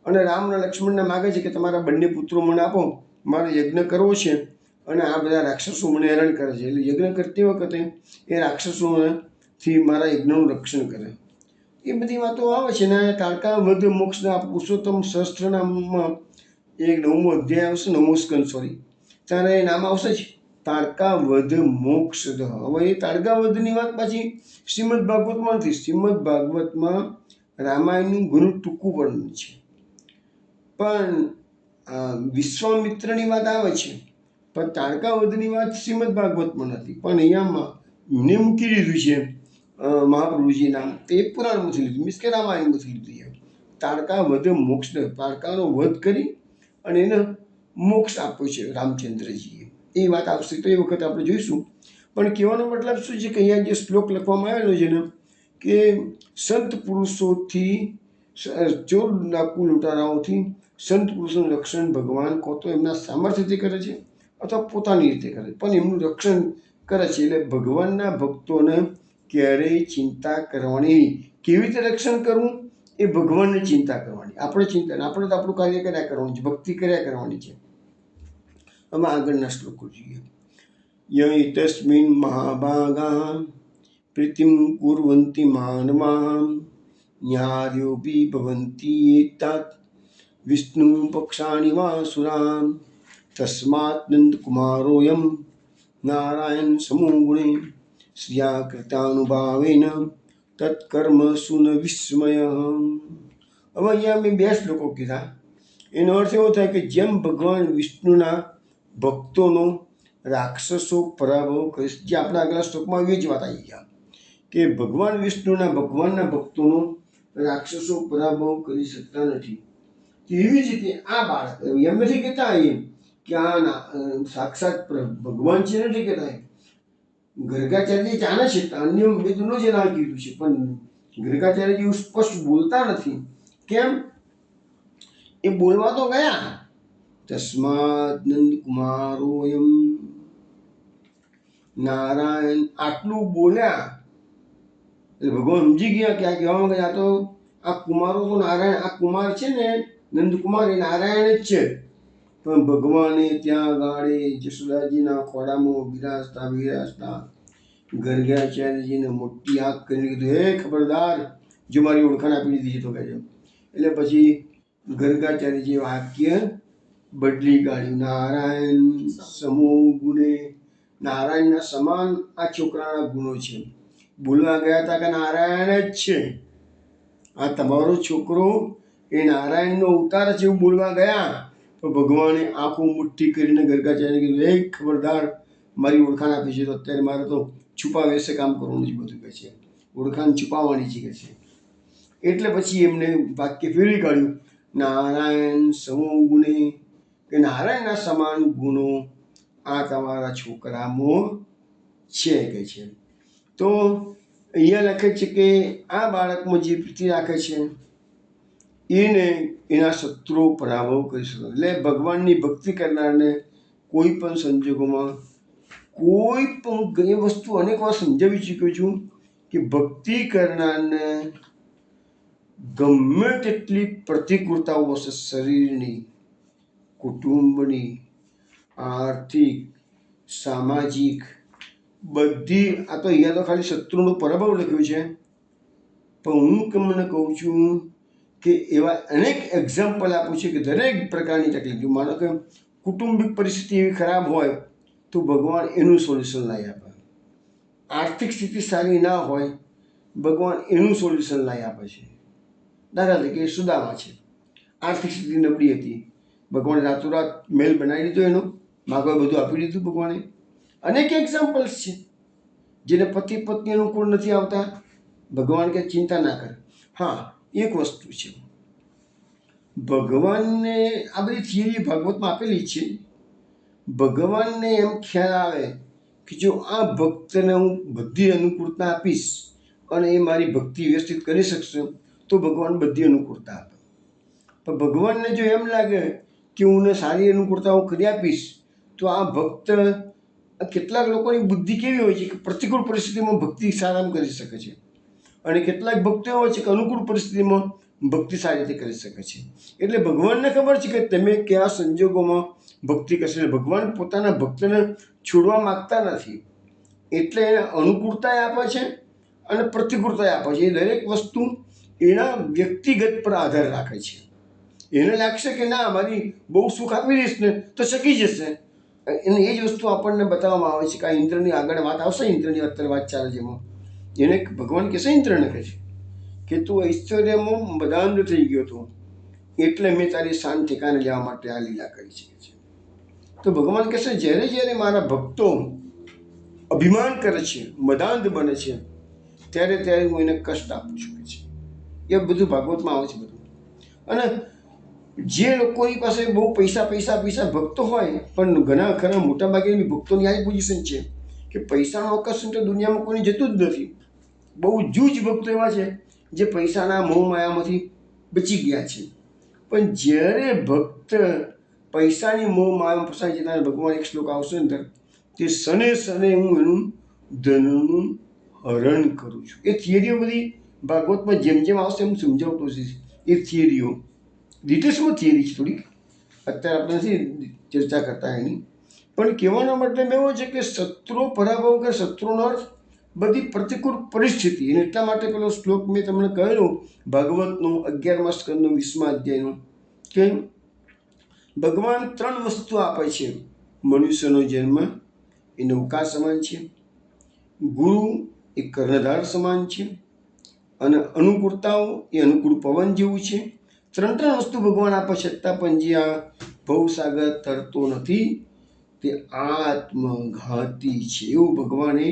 અને રામ અને લક્ષ્મણને માગે છે કે તમારા બંને પુત્રો મને આપો, મારે યજ્ઞ કરવો છે અને આ બધા રાક્ષસો મને હેરાન કરે છે. એટલે યજ્ઞ કરતી વખતે એ રાક્ષસોથી મારા યજ્ઞનું રક્ષણ કરે. એ બધી વાતો આવે છે ને. તાડકા વધ મોક્ષના પુરુષોત્તમ સહસ્ત્રનામમાં એક 9મો અધ્યાય આવશે, 9મો સ્કંદ સોરી, ત્યારે એ નામ આવશે જ તાડકા વધ મોક્ષ. હવે એ તાડકા વધની વાત પાછી શ્રીમદ ભાગવતમાં નથી. શ્રીમદ ભાગવતમાં રામાયણનું ઘણું ટૂંકું વર્ણન છે, પણ વિશ્વામિત્રની વાત આવે છે, પણ તાડકા વધની વાત શ્રીમદ ભાગવતમાં નથી. પણ અહીંયામાં મેં મૂકી દીધું છે મહાપ્રભુજી નામ, તે પુરાણમાંથી લીધું, મીન્સ કે રામાયણમાંથી લીધું છે. તાડકા વધ મોક્ષ, તાડકાનો વધ કરી અને એને મોક્ષ આપ્યો છે રામચંદ્રજીએ. એ વાત આવશે તો એ વખતે આપણે જોઈશું. પણ કહેવાનો મતલબ શું છે કે અહીંયા જે શ્લોક લખવામાં આવેલો છે ને કે સંત પુરુષોથી ચોર ડાકુ લૂંટારાઓથી સંત પુરુષોનું રક્ષણ ભગવાન કો તો એમના સામર્થ્યથી કરે છે અથવા પોતાની રીતે કરે છે, પણ એમનું રક્ષણ કરે છે. એટલે ભગવાનના ભક્તોને ક્યારેય ચિંતા કરવાની નહીં. કેવી રીતે રક્ષણ કરવું એ ભગવાનને ચિંતા કરવાની, આપણે ચિંતા, આપણે તો આપણું કાર્ય કર્યા કરવાનું છે, ભક્તિ કર્યા કરવાની છે. અમે આગળના શ્લોકો જોઈએ. યૈતસ્મિન મહાભાગા પ્રીતિમ કુર્વન્તિ માનવા ન્યાર્યોપી ભવન્તિ એતાત વિષ્ણુ પક્ષાણિ વાસુરા તસ્માત નંદકુમારોયમ નારાયણ સમો ગુણે શ્રિયાકૃતાનુભાવેન તત્કર્મ સુન વિસ્મય. હવે અહીંયા મેં 2 શ્લોકો કીધા. એનો અર્થ એવો થાય કે જેમ ભગવાન વિષ્ણુના ભક્તોનો રાક્ષસો પરાભવ કરી, જે આપણા આગલા શ્લોકમાં એ જ વાત આવી ગયા કે ભગવાન વિષ્ણુના ભગવાનના ભક્તોનો રાક્ષસો પરાભવ કરી શકતા નથી. એવી જ રીતે આ બાળક એમ નથી કહેતા એમ કે આ સાક્ષાત ભગવાન છે, નથી કહેતા. ગર્ગાચાર્ય જાણે છે, અન્ય વેદોનો જ એના કીધું છે, પણ ગર્ગાચાર્ય જેવું સ્પષ્ટ બોલતા નથી. કેમ? એ બોલવા તો ગયા, તસ્માદ નંદ કુમારોયમ નારાયણ આટલું બોલ્યા એટલે ભગવાન સમજી ગયા કે આ કહેવામાં ગયા તો આ કુમારો તો નારાયણ, આ કુમાર છે ને નંદકુમાર એ નારાયણ જ છે. પણ ભગવાને ત્યાં ગાળે જશોદાજીના ખોળામાં બિરાજતા ગર્ગાચાર્યજીને મોટી આંખ કરીને કીધું, હે ખબરદાર, જો મારી ઓળખાણ આપી દીધી છે તો કહેજો. એટલે પછી ગર્ગાચાર્યજી વાક્ય બદલી કાઢ્યું, નારાયણ સમો ગુણે, નારાયણના સમાન આ છોકરાના ગુણો છે. બોલવા ગયા હતા કે નારાયણ જ છે, આ તમારો છોકરો એ નારાયણનો અવતાર છે એવું બોલવા ગયા. તો ભગવાને આંખો મુઠ્ઠી કરીને ગર્ગાચાર્યને કીધું, હે ખબરદાર, મારી ઓળખાણ આપી છે તો અત્યારે મારે તો છુપાવે છે કામ કરવાનું છે, બધું કહે છે, ઓળખાણ છુપાવવાની છે કે છે. એટલે પછી એમને વાક્ય ફેરવી કાઢ્યું, નારાયણ સમો ગુણે, કે નારાયણના સમાન ગુણો આ તમારા છોકરામાં છે કે છે. તો અહીંયા લખે છે કે આ બાળકમાં જે પ્રીતિ રાખે છે એને એના શત્રુઓ પરાભવ કરી શકે. એટલે ભગવાનની ભક્તિ કરનારને કોઈ પણ સંજોગોમાં કોઈ પણ એ વસ્તુ અનેક વાર સમજાવી ચૂક્યો છું કે ભક્તિ કરનારને ગમે તેટલી પ્રતિકૂળતાઓ હશે, શરીરની, કુટુંબની, આર્થિક, સામાજિક, બધી, આ તો અહીંયા તો ખાલી શત્રુનો પરાભવ લખ્યું છે, પણ હું તમને કહું છું કે એવા અનેક એક્ઝામ્પલ આપું છું કે દરેક પ્રકારની તકલીફ, જો માનો કે કુટુંબિક પરિસ્થિતિ એવી ખરાબ હોય તો ભગવાન એનું સોલ્યુશન લાવી આપે. આર્થિક સ્થિતિ સારી ના હોય, ભગવાન એનું સોલ્યુશન લાવી આપે છે. દાખલા તરીકે સુદામા છે, આર્થિક સ્થિતિ નબળી હતી, ભગવાને રાતોરાત મેલ બનાવી દીધો, એનો માગવા બધું આપી દીધું ભગવાને. અનેક એક્ઝામ્પલ્સ છે જેને પતિ પત્ની અનુકૂળ નથી આવતા, ભગવાન કે ચિંતા ના કરે. હા, એક વસ્તુ છે, ભગવાનને આ બધી થિયરી ભાગવતમાં આપેલી છે. ભગવાનને એમ ખ્યાલ આવે કે જો આ ભક્તને હું બધી અનુકૂળતા આપીશ અને એ મારી ભક્તિ વ્યવસ્થિત કરી શકશે તો ભગવાન બધી અનુકૂળતા આપે. પણ ભગવાનને જો એમ લાગે કે હું સારી અનુકૂળતા હું કરી આપીશ તો આ ભક્ત, કેટલાક લોકોની બુદ્ધિ કેવી હોય છે કે પ્રતિકૂળ પરિસ્થિતિમાં ભક્તિ સારામાં કરી શકે છે, અને કેટલાક ભક્તો એવા છે કે અનુકૂળ પરિસ્થિતિમાં ભક્તિ સારી રીતે કરી શકે છે. એટલે ભગવાનને ખબર છે કે તમે કયા સંજોગોમાં ભક્તિ કરશે. ભગવાન પોતાના ભક્તને છોડવા માગતા નથી, એટલે એને અનુકૂળતા આપે છે અને પ્રતિકૂળતા આપે છે. એ દરેક વસ્તુ એના વ્યક્તિગત પર આધાર રાખે છે. એને લાગશે કે ના, મારી બહુ સુખ આપી દઈશ ને તો શકી જશે, એને એ જ વસ્તુ આપણને બતાવવામાં આવે છે કે આ ઇન્દ્રની આગળ વાત આવશે, ઇન્દ્રની અત્યારે વાત ચાલે છે એમાં એને ભગવાન કહેશે, ઇન્દ્રને કહે છે કે તું ઐશ્વર્યમાં મદાંધ થઈ ગયો હતો એટલે મેં તારી શાન ઠેકાને લેવા માટે આ લીલા કરી છે. તો ભગવાન કહેશે, જ્યારે જ્યારે મારા ભક્તો અભિમાન કરે છે, મદાંધ બને છે, ત્યારે ત્યારે હું એને કષ્ટ આપું છું કે છે. એ બધું ભાગવતમાં આવે છે બધું. અને જે લોકોની પાસે બહુ પૈસા ભક્તો હોય, પણ ઘણા ખરા મોટા ભાગેની ભક્તોની આ પોઝિશન છે કે પૈસાનો આકર્ષણ તો દુનિયામાં કોઈ જતું જ નથી. બહુ જૂજ ભક્તો એવા છે જે પૈસાના મોહ માયામાંથી બચી ગયા છે. પણ જ્યારે ભક્ત પૈસાની મોહ માયામાં ફસાય છે ત્યારે ભગવાન એક શ્લોક આવશે અંદર કે શને શને હું એનું ધનનું હરણ કરું છું. એ થિયરીઓ બધી ભાગવતમાં જેમ જેમ આવશે એમ સમજાવતો છે. એ થિયરીઓ ડિટેલ્સમાં થિયરી છે થોડીક, અત્યારે આપણે નથી ચર્ચા કરતા એની, પણ કહેવાનો મતલબ એવો છે કે શત્રુ પરાભવ કે શત્રુનો અર્થ બધી પ્રતિકૂળ પરિસ્થિતિ. અને એટલા માટે પેલો શ્લોક મેં તમને કહેલો ભાગવતનો 11મા સ્કંદનો 20મા અધ્યાયનો કે ભગવાન 3 વસ્તુ આપે છે. મનુષ્યનો જન્મ એ નૌકા સમાન છે, ગુરુ એ કર્ણધાર સમાન છે, અને અનુકૂળતાઓ એ અનુકૂળ પવન જેવું છે, ત્રણ વસ્તુ ભગવાન આપે છતાં પણ જે આ ભવસાગર તરતો નથી તે આત્મઘાતી છે, એવું ભગવાને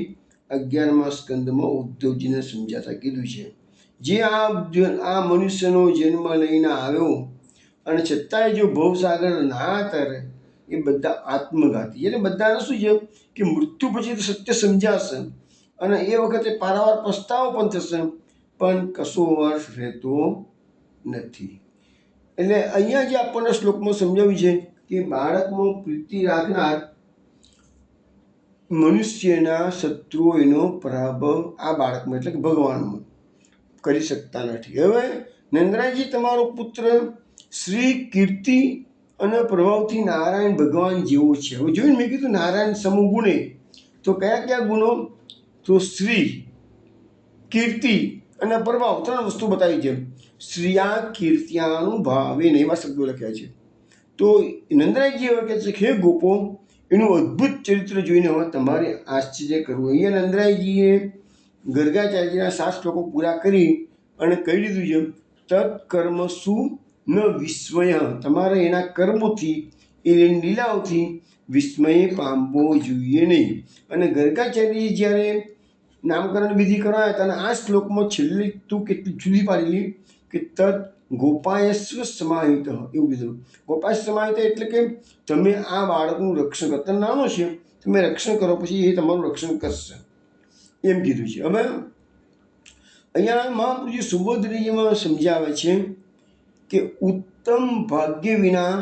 11મા સ્કંદમાં ઉદ્ધવજીને સમજાતા કીધું છે. જે આ મનુષ્યનો જન્મ લઈને આવ્યો અને છતાંય જો ભવસાગર ના તરે એ બધા આત્મઘાતી. એટલે બધાને શું છે કે મૃત્યુ પછી તો સત્ય સમજાશે અને એ વખતે પારાવાર પસ્તાવો પણ થશે, પણ કશો અર્થ રહેતો નથી. એટલે અહીંયા જે આપણને શ્લોકમાં સમજાવ્યું છે કે બાળકમાં પ્રીતિ રાખનાર મનુષ્યના શત્રુઓ એનો પરાભવ આ બાળકમાં એટલે કે ભગવાનમાં કરી શકતા નથી. હવે નંદરાયજી તમારો પુત્ર શ્રી કીર્તિ અને પ્રભાવથી નારાયણ ભગવાન જેવો છે. હવે જોઈને મેં કીધું નારાયણ સમૂહ ગુણે, તો કયા કયા ગુણો? તો શ્રી, કીર્તિ અને પ્રભાવ ત્રણ વસ્તુ બતાવી છે. શ્રીયા કીર્ત્યાનુભાવેન એવા શબ્દો લખ્યા છે. તો નંદરાયજી હવે કહે છે કે હે ગોપો, એનું અદ્ભુત ચરિત્ર જોઈને હવે તમારે આશ્ચર્ય કરવું. અહીંયા નંદરાયજીએ ગર્ગાચાર્યજીના 7 શ્લોકો પૂરા કરી અને કહી દીધું છે તત્કર્મ શું ન વિસ્મય, તમારે એના કર્મોથી એની લીલાઓથી વિસ્મય પામવો જોઈએ નહીં. અને ગર્ગાચાર્યજી જ્યારે નામકરણ વિધિ કરાયા હતા અને આ શ્લોકમાં છેલ્લી તું કેટલી જુદી પાડેલી કે તત્ ગોપાયસ્વ સમાહિત, એવું કીધું. ગોપાય સમાહિત એટલે કે તમે આ બાળકનું રક્ષણ કરો. તમે નાનો છે, તમે રક્ષણ કરો, પછી એ તમારું રક્ષણ કરશે એમ કીધું છે. હવે અહીંયા મહાપ્રભુજી સુબોધરીજીમાં સમજાવે છે કે ઉત્તમ ભાગ્ય વિના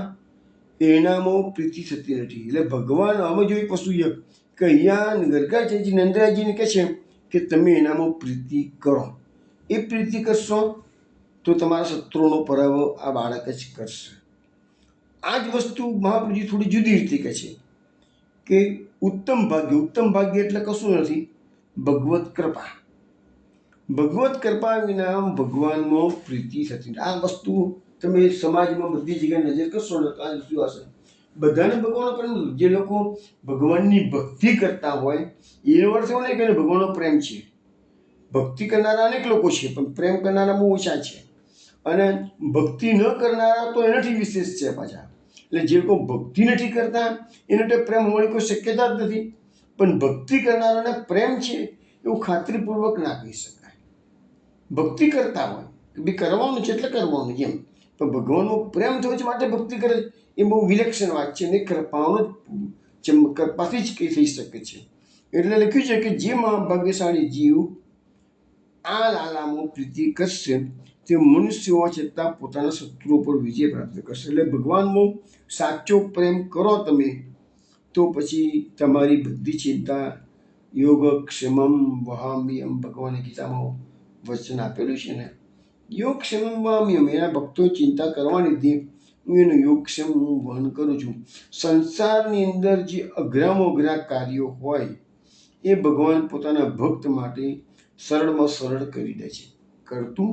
એનામાં પ્રીતિ થતી નથી. એટલે ભગવાન આમાં જો એક વસ્તુ છે કે અહીંયા ગર્ગાચાર્યજી નંદરાયજીને કહે છે કે તમે એનામાં પ્રીતિ કરો. એ પ્રીતિ કરશો તો તમારા શત્રુઓનો પરાભવ આ બાળક જ કરશે. આ જ વસ્તુ મહાપ્રભુજી થોડી જુદી રીતે કહે છે કે ઉત્તમ ભાગ્ય એટલે કશું નથી, ભગવત કૃપા. ભગવત કૃપા વિના ભગવાનમાં પ્રીતિ થતી નથી. આ વસ્તુ તમે સમાજમાં બધી જગ્યાએ નજર કરશો ને તો આ વસ્તુ હશે. બધાને ભગવાનનો પ્રેમ, જે લોકો ભગવાનની ભક્તિ કરતા હોય એનો અર્થ એવો નહીં કે ભગવાનનો પ્રેમ છે. ભક્તિ કરનારા અનેક લોકો છે, પણ પ્રેમ કરનારા બહુ ઓછા છે. અને ભક્તિ ન કરનારા તો એનાથી વિશેષ છે પાછા. એટલે જે લોકો ભક્તિ નથી કરતા એનો તો પ્રેમ હોવાની કોઈ શક્યતા જ નથી. પણ ભક્તિ કરનારાને પ્રેમ છે એવું ખાતરીપૂર્વક ના કહી શકાય. ભક્તિ કરતા હોય કે બી કરવાનું છે એટલે કરવાનું એમ, પણ ભગવાનનો પ્રેમ થયો છે માટે ભક્તિ કરે એ બહુ વિલક્ષણ વાત છે. ને કૃપાનો કૃપાથી જ કંઈ થઈ શકે છે. એટલે લખ્યું છે કે જે મહાભાગ્યશાળી જીવ આ લાલામાં પ્રીતિ કરશે તે મનુષ્ય હોવા છતાં પોતાના શત્રુઓ પર વિજય પ્રાપ્ત કરશે. એટલે ભગવાનમાં સાચો પ્રેમ કરો તમે તો પછી તમારી બધી ચિંતા યોગક્ષેમમ વહામ્યમ, ભગવાને ગીતામાં વચન આપેલું છે ને, યોગક્ષેમમ વહામ્યમ, એના ભક્તો ચિંતા કરવાની હતી, હું એનું યોગક્ષેમ હું વહન કરું છું. સંસારની અંદર જે અઘરામાં અઘરા કાર્યો હોય એ ભગવાન પોતાના ભક્ત માટે સરળમાં સરળ કરી દે છે. કરતું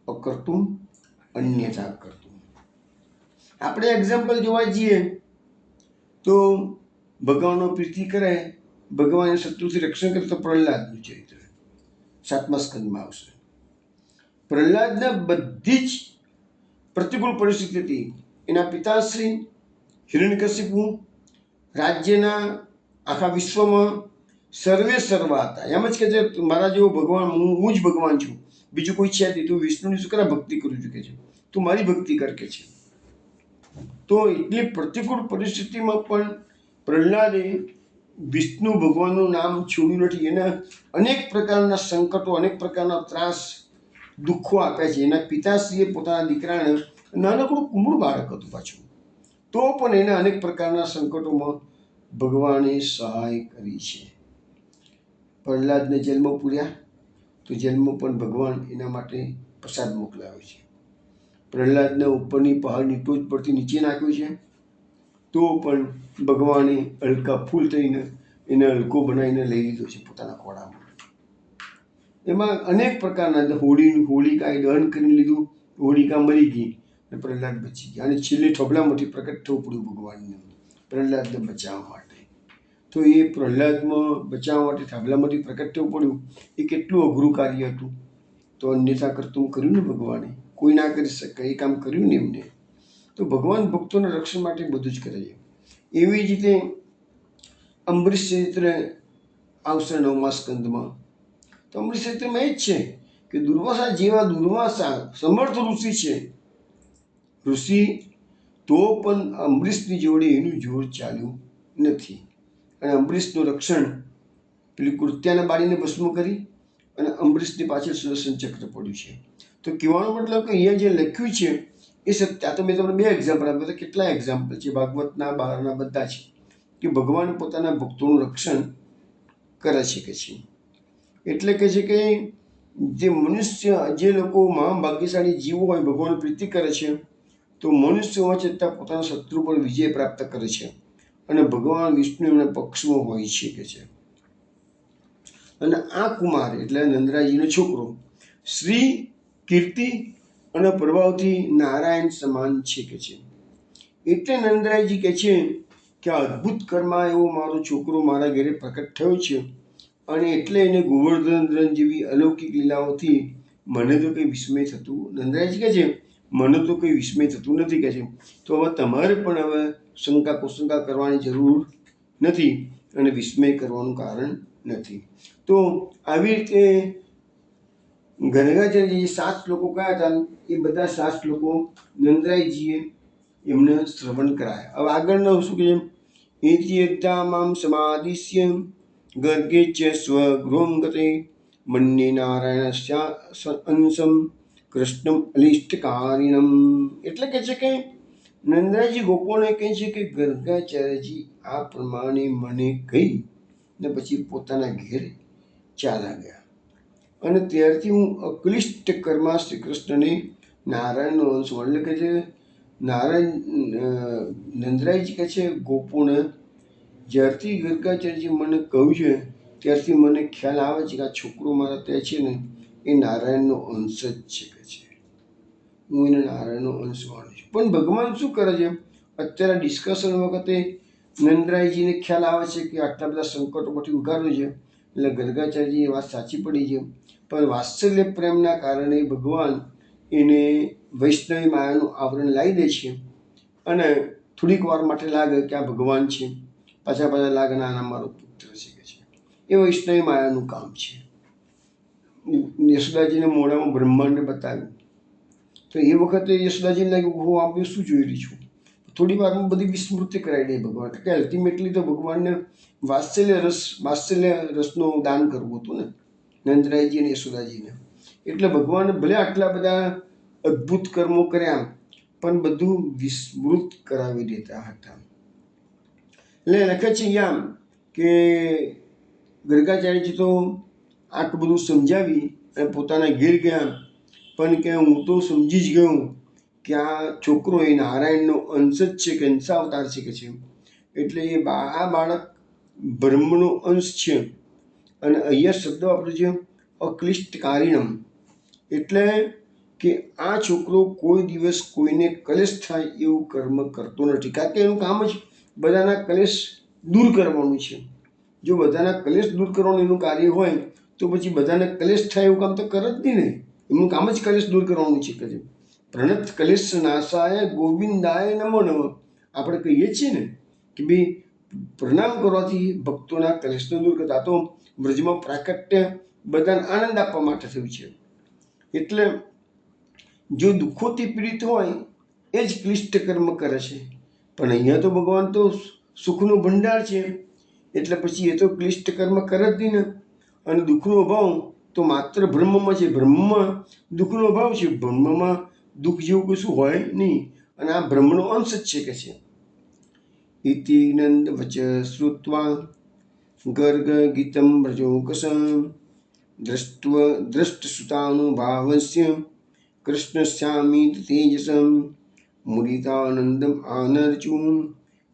અકર્તું અન્યથા કરતું. આપણે એક્ઝામ્પલ જોવા જઈએ તો ભગવાનનો પ્રીતિ કરે, ભગવાન શત્રુથી રક્ષણ કરે તો પ્રહલાદનું ચરિત્ર 7મા સ્કંદમાં આવશે. પ્રહલાદને બધી જ પ્રતિકૂળ પરિસ્થિતિ હતી. એના પિતાશ્રી હિરણ્યકશિપુ રાજ્યના આખા વિશ્વમાં સર્વે સર્વા હતા. એમ જ કે છે મારા જેવો ભગવાન, હું જ ભગવાન છું, બીજું કોઈ છે નહીં, તું વિષ્ણુની શું કરે ભક્તિ કરું છું કે છે, તું મારી ભક્તિ કર કે છે. તો એટલી પ્રતિકૂળ પરિસ્થિતિમાં પણ પ્રહલાદે વિષ્ણુ ભગવાનનું નામ છોડ્યું નથી. એને અનેક પ્રકારના સંકટો, અનેક પ્રકારના ત્રાસ, દુઃખો આપ્યા છે. એના પિતાશ્રીએ પોતાના દીકરાને, નાનકડું કુમળું બાળક હતું પાછું, તો પણ એને અનેક પ્રકારના સંકટોમાં ભગવાને સહાય કરી છે. પ્રહલાદને જેલમાં પૂર્યા તો જેલમાં પણ ભગવાન એના માટે પ્રસાદ મોકલાવે છે. પ્રહલાદને ઉપરની પહાડની ટોચ પરથી નીચે નાખ્યો છે તો પણ ભગવાને હલકા ફૂલ થઈને એને હલકો બનાવીને લઈ લીધો છે પોતાના ખોળામાં. એમાં અનેક પ્રકારના હોલિકાએ દહન કરી લીધું, હોલિકા મરી ગઈ અને પ્રહલાદ બચી ગયા. અને છેલ્લે થોબલામાંથી પ્રકટ થવું પડ્યું ભગવાનને પ્રહલાદને બચાવવા માટે. તો એ પ્રહલાદમાં બચાવવા માટે થાંભલામાંથી પ્રકટ થવું પડ્યું, એ કેટલું અઘરું કાર્ય હતું. તો અન્યથા કરતું કર્યું ને ભગવાને. કોઈ ના કરી શકે, એ કામ કર્યું ને એમને. તો ભગવાન ભક્તોના રક્ષણ માટે બધું જ કરે છે. એવી જ રીતે અંબરીશ ચરિત્ર આવશે 9મા સ્કંદમાં. તો અંબરીશ ચરિત્રમાં એ જ છે કે દુર્વાસા જેવા દુર્વાસા સમર્થ ઋષિ છે, ઋષિ, તો પણ અંબરીશની જોડે એનું જોર ચાલ્યું નથી. અને અંબરીશનું રક્ષણ પેલી કૃત્યાને બાળીને ભસ્મ કરી અને અંબરીશની પાછળ સુદર્શન ચક્ર પડ્યું છે. તો કહેવાનો મતલબ કે અહીંયા જે લખ્યું છે એ સત્ય. આ તો મેં તમને 2 એક્ઝામ્પલ આપ્યા હતા. કેટલા એક્ઝામ્પલ છે ભાગવતના, બહારના બધા છે કે ભગવાન પોતાના ભક્તોનું રક્ષણ કરે છે કે છે. એટલે કે છે કે જે મનુષ્ય, જે લોકો મહાભાગ્યશાળી જીવો હોય, ભગવાન પ્રીતિ કરે છે, તો મનુષ્ય હોવા છતાં પોતાના શત્રુ પર વિજય પ્રાપ્ત કરે છે અને ભગવાન વિષ્ણુ એમના પક્ષમાં હોય છે કે છે. અને આ કુમાર એટલે નંદરાયજીનો છોકરો શ્રી, કીર્તિ અને પ્રભાવથી નારાયણ સમાન છે કે છે. એટલે નંદરાયજી કહે છે કે આ અદ્ભુત કર્મા એવો મારો છોકરો મારા ઘરે પ્રકટ થયો છે અને એટલે એને ગોવર્ધન જેવી અલૌકિક લીલાઓથી મને તો કંઈ વિસ્મય થતું. નંદરાયજી કહે છે મને તો કંઈ વિસ્મય થતું નથી કહે છે. તો હવે તમારે પણ હવે શંકા કુશંકા કરવાની જરૂર નથી અને વિસ્મય કરવાનું કારણ નથી. તો આવી રીતે ગરગાચાર્ય જે 7 શ્લોકો કયા હતા એ બધા 7 શ્લોકો નંદરાયજીએ એમને શ્રવણ કરાયા. હવે આગળના શું કહે? ઇત્યદ્ધા મામ સમાદિશ્ય ગર્ગે ચ સ્વગૃહં ગતે મન્યે નારાયણસ્ય અંશમ કૃષ્ણમ અલિષ્ટકારિણમ. એટલે કે છે કે નંદરાયજી ગોપોને કહે છે કે ગર્ગાચાર્યજી આ પ્રમાણે મને કહી ને પછી પોતાના ઘેર ચાલ્યા ગયા. અને ત્યારથી હું અક્લિષ્ટ કર્મા શ્રી કૃષ્ણને નારાયણનો અંશ. એટલે કે છે નંદરાયજી કહે છે ગોપોને જ્યારથી ગર્ગાચાર્યજી મને કહ્યું છે ત્યારથી મને ખ્યાલ આવે છે કે આ છોકરો મારા ત્યાં છે ને એ નારાયણનો અંશ જ છે કે છે. હું એને નારાયણનો અંશ માનું છું. પણ ભગવાન શું કરે છે? અત્યારે ડિસ્કશન વખતે નંદરાયજીને ખ્યાલ આવે છે કે આટલા બધા સંકટોમાંથી ઉગાર્યું છે, એટલે ગર્ગાચાર્યજી એ વાત સાચી પડી છે. પણ વાત્સલ્ય પ્રેમના કારણે ભગવાન એને વૈષ્ણવી માયાનું આવરણ લાવી દે છે અને થોડીક વાર માટે લાગે કે આ ભગવાન છે, પાછા લાગે ના ના મારો પુત્ર છે કે છે. એ વૈષ્ણવી માયાનું કામ છે. યશોદાજીને મોઢામાં બ્રહ્માંડ બતાવ્યું તો એ વખતે યશોદાજીને લાગ્યું હું આપણે શું જોઈ રહી છું. થોડી વારમાં બધી વિસ્મૃતિ કરાવી દે ભગવાન. કે અલ્ટિમેટલી તો ભગવાનને વાત્સલ્ય રસનું દાન કરવું હતું ને નંદરાયજી અને યશોદાજીને. એટલે ભગવાન ભલે આટલા બધા અદ્ભુત કર્મો કર્યા પણ બધું વિસ્મૃત કરાવી દેતા હતા. એટલે લખે છે અહીંયા કે ગર્ગાચાર્યજી તો આટલું બધું સમજાવી અને પોતાના ઘેર ગયા, પણ કે હું તો સમજી જ ગયો કે આ છોકરો એ નારાયણનો અંશ જ છે કે અંશાવતાર છે કે છે. એટલે આ બાળક બ્રહ્મનો અંશ છે. અને અહીંયા શબ્દ વાપર્યો છે અક્લિષ્ટકારિણમ. એટલે કે આ છોકરો કોઈ દિવસ કોઈને કલેશ થાય એવું કર્મ કરતો નથી. કારણ કે એનું કામ જ બધાના કલેશ દૂર કરવાનું છે. જો બધાના કલેશ દૂર કરવાનું એનું કાર્ય હોય તો પછી બધાને કલેશ થાય એવું કામ તો કરે જ નહીં ને. એમનું કામ જ કલેશ દૂર કરવાનું છે કે પ્રણત કલેશ નાશાય ગોવિંદાય નમો નમઃ. આપણે કહીએ છીએ ને કે ભાઈ પ્રણામ કરવાથી ભક્તોના કલેશને દૂર કરતા. તો બ્રજમાં પ્રાકટ્ય બધાને આનંદ આપવા માટે થયું છે. એટલે જો દુઃખોથી પીડિત હોય એ જ ક્લિષ્ટ કર્મ કરે છે. પણ અહીંયા તો ભગવાન તો સુખનો ભંડાર છે, એટલે પછી એ તો ક્લિષ્ટ કર્મ કરે જ નહીં ને. અને દુઃખનો અભાવ તો માત્ર બ્રહ્મમાં છે. બ્રહ્મમાં દુઃખનો અભાવ છે. બ્રહ્મમાં દુઃખ જેવું કશું હોય નહીં. અને આ બ્રહ્મનો અંશ જ છે કે છે. ઇતિ નંદ વચ શ્રુત્વા ગર્ગ ગીતમ વ્રજોકસં દ્રષ્ટસુતાનુભાવસ્ય કૃષ્ણસ્યામિત તેજસમ મુદિતાનંદમ આનર્ચું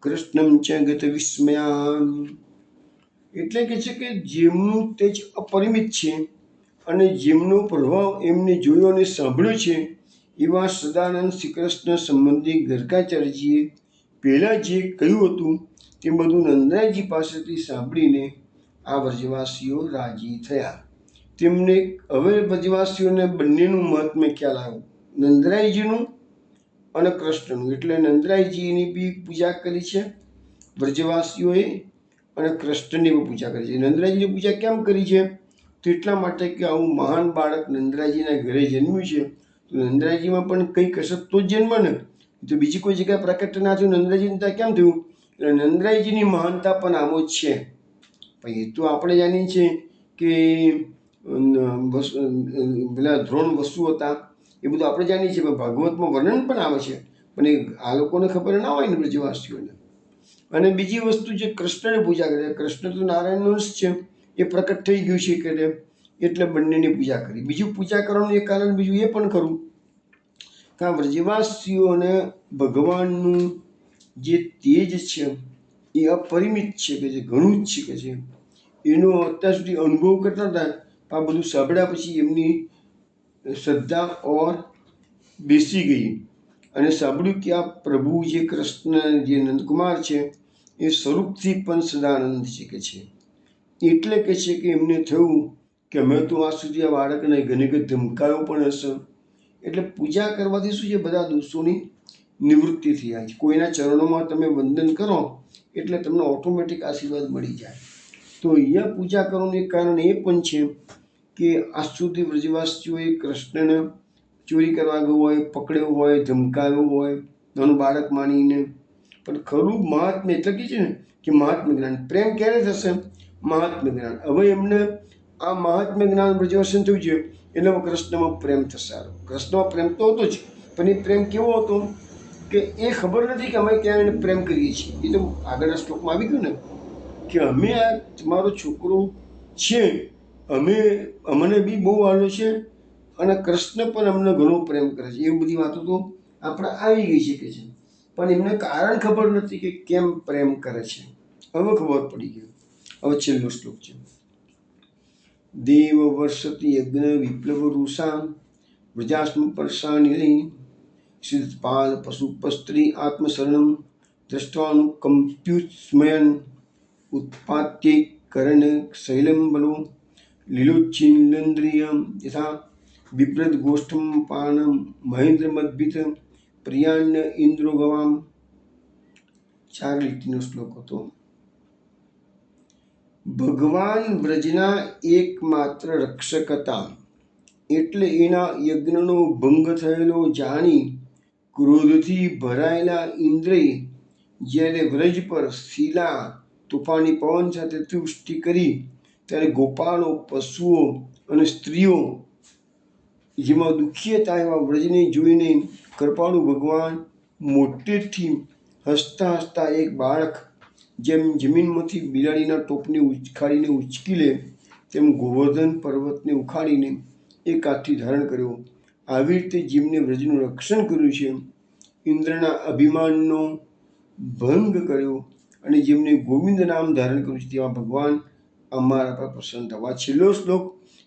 કૃષ્ણમ ચ ગત વિસ્મયા. એટલે કે છે કે જેમનું તેજ અપરિમિત છે અને જેમનો પ્રભાવ એમને જોયો અને સાંભળ્યો છે એવા સદાનંદ શ્રી કૃષ્ણ સંબંધી ગર્ગાચાર્યજીએ પહેલાં જે કહ્યું હતું તે બધું નંદરાયજી પાસેથી સાંભળીને આ વ્રજવાસીઓ રાજી થયા. તેમને હવે વ્રજવાસીઓને બંનેનું મહાત્મ્ય ખ્યાલ આવ્યું નંદરાયજીનું અને કૃષ્ણનું, એટલે નંદરાયજીની બી પૂજા કરી છે વ્રજવાસીઓએ અને કૃષ્ણની પણ પૂજા કરી છે. નંદરાયજીની પૂજા કેમ કરી છે? તો એટલા માટે કે આવું મહાન બાળક નંદરાયજીના ઘરે જન્મ્યું છે, તો નંદરાયજીમાં પણ કંઈક હશે તો જ જન્મ ને, તો બીજી કોઈ જગ્યાએ પ્રકટ ના થયું, નંદરાયજીને ત્યાં કેમ થયું? એટલે નંદરાયજીની મહાનતા પણ આવો જ છે. પણ એ તો આપણે જાણીએ છીએ કે પેલા દ્રોણ વસુ હતા, એ બધું આપણે જાણીએ છીએ, પણ ભાગવતમાં વર્ણન પણ આવે છે, પણ એ આ લોકોને ખબર ના હોય ને, બ્રજવાસીઓને. અને બીજી વસ્તુ જે કૃષ્ણની પૂજા કરે, કૃષ્ણ તો નારાયણનો અંશ છે, એ પ્રકટ થઈ ગયું છે કે એટલે બંનેની પૂજા કરી. બીજું પૂજા કરવાનું એક કારણ બીજું એ પણ ખરું કે આ વ્રજવાસીઓને ભગવાનનું જે તેજ છે એ અપરિમિત છે, કે જે ઘણું જ છે, કે છે એનો અત્યાર સુધી અનુભવ કરતા હતા. આ બધું સાંભળ્યા પછી એમની શ્રદ્ધા ઓર બેસી ગઈ અને સાંભળ્યું કે આ પ્રભુ જે કૃષ્ણ જે નંદકુમાર છે એ સ્વરૂપથી પણ સદાનંદ છે, કે છે. એટલે કે છે કે એમને થયું કે અમે તો આજ સુધી આ બાળકને ઘણી વખત ધમકાવ્યો પણ હશે. એટલે પૂજા કરવાથી શું છે, બધા દોષોની નિવૃત્તિ થઈ જાય છે. કોઈના ચરણોમાં તમે વંદન કરો એટલે તમને ઓટોમેટિક આશીર્વાદ મળી જાય. તો અહીંયા પૂજા કરવાનું એક કારણ એ પણ છે કે આજ સુધી વ્રજવાસીઓએ કૃષ્ણને ચોરી કરવા ગયું હોય, પકડ્યો હોય, ધમકાવ્યો હોય, નાનું બાળક માનીને, પણ ખરું મહાત્મ્ય એટલે કે છે ને કે મહાત્મ્ય જ્ઞાન. પ્રેમ ક્યારે થશે? મહાત્મ્ય જ્ઞાન. હવે એમને આ મહાત્મ્ય જ્ઞાન બ્રજવર્ષન થયું છે એટલે કૃષ્ણમાં પ્રેમ થશે. કૃષ્ણમાં પ્રેમ તો હતો જ, પણ એ પ્રેમ કેવો હતો કે એ ખબર નથી કે અમે ક્યાં એને પ્રેમ કરીએ છીએ. એ તો આગળના શ્લોકમાં આવી ગયું ને કે અમે આ તમારો છોકરો છે, અમને બી બહુ વાલો છે અને કૃષ્ણ પણ અમને ઘણો પ્રેમ કરે છે. એ બધી વાતો તો આપણે આવી ગઈ છે, કે છે, પણ એમને કારણ ખબર નથી કે કેમ પ્રેમ કરે છે. હવે ખબર પડી ગઈ. હવે છેલ્લો શ્લોક છે. દેવ વર્ષતિ યજ્ઞ વિપ્લવ રૂષા વ્રજાસ્મ પરસાનિ સિદ્ધપાદ પશુપસ્ત્રી આત્મશરણમ દ્રષ્ટાનુકંપ્યુસ્મયન ઉત્પાત્ય કરણ શૈલમ બલો લીલોચ્છિન્દ્રિયમ યથા વિપ્રદ ગોષ્ઠમ પાનમ મહેન્દ્ર મદ્ભિત પ્રિયાન્ય ઇન્દ્રો ગવામ. 4 લીટીનો શ્લોક હતો. ભગવાન વ્રજના એકમાત્ર રક્ષક હતા, એટલે એના યજ્ઞનો ભંગ થયેલો જાણી ક્રોધથી ભરાયેલા ઇન્દ્રએ જ્યારે વ્રજ પર શિલા તોફાની પવન સાથે વૃષ્ટિ કરી, ત્યારે ગોપાળો, પશુઓ અને સ્ત્રીઓ જેમાં દુઃખી હતા એવા વ્રજને જોઈને કૃપાળુ ભગવાન મોટેથી હસતા હસતા એક બાળક જેમ જમીનમાંથી બિલાડીના ટોપને ઉખાડીને ઉચકી લે તેમ ગોવર્ધન પર્વતને ઉખાડીને એક હાથથી ધારણ કર્યો. આવી રીતે જેમને વ્રજનું રક્ષણ કર્યું છે, ઇન્દ્રના અભિમાનનો ભંગ કર્યો અને જેમને ગોવિંદ નામ ધારણ કર્યું છે, તેવા ભગવાન અમારા પર પ્રસન્ન થવા. છેલ્લો શ્લોક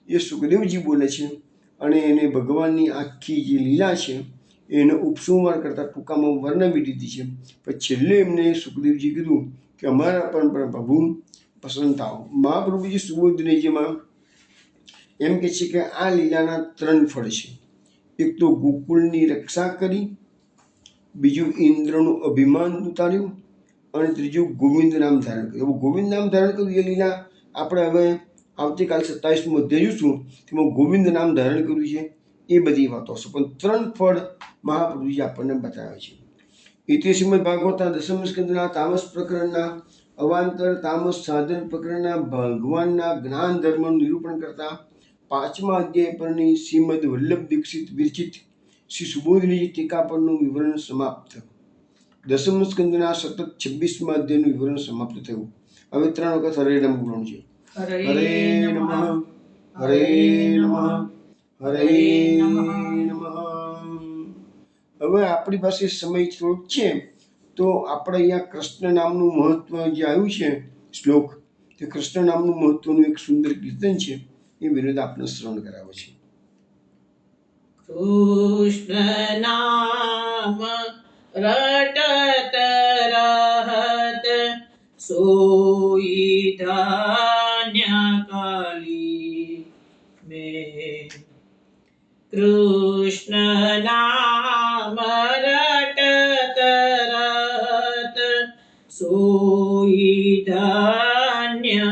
એ સુખદેવજી બોલે છે અને એને ભગવાનની આખી જે લીલા છે એને ઉપસંહાર કરતા ટૂંકામાં વર્ણવી દીધી છે. પણ છેલ્લે એમને સુખદેવજી કીધું કે અમારા પણ પ્રભુ પ્રસન્ન થાવ. મહાપ્રભુજી સુબોધનીજીમાં એમ કે છે કે આ લીલાના 3 ફળ છે. એક તો ગોકુળની રક્ષા કરી, બીજું ઇન્દ્રનું અભિમાન ઉતાર્યું અને ત્રીજું ગોવિંદ નામ ધારણ કર્યું. ગોવિંદ નામ ધારણ કર્યું એ લીલા આપણે હવે આવતીકાલ 27મું અધ્યાય જોઈશું, તેમાં ગોવિંદ નામ ધારણ કર્યું છે એ બધી વાતો હશે. પણ 3 ફળ મહાપ્રભુજી આપણને બતાવે છે. ઇતિ શ્રીમદ ભાગવતા દશમ સ્કંદના તામસ પ્રકરણના અવાંતર તામસ સાધન પ્રકરણના ભગવાનના જ્ઞાન ધર્મનું નિરૂપણ કરતા 5મા અધ્યાય પરની શ્રીમદ વલ્લભ દીક્ષિત વિરચિત શ્રી સુબોધનીજી ટીકા પરનું વિવરણ સમાપ્ત. દશમ સ્કંદના સતત 26મા અધ્યાયનું વિવરણ સમાપ્ત થયું. હવે 3 વખત હરે રામ બોલવાનું છે. હરે નમઃ, હરે નમઃ, હરે નમઃ. હવે આપણી પાસે સમય થોડોક છે, તો આપણે અહીંયા કૃષ્ણ નામનું મહત્વ જે આવ્યું છે શ્લોક, તે કૃષ્ણ નામનું મહત્વનું એક સુંદર કીર્તન છે, એ વિનોદ આપણે શ્રવણ કરાવે છે. કૃષ્ણ નામ રટત રહત સોઈ ધન્ય કલી મેં, કૃષ્ણ નામ રટત રહત સોઈ ધન્ય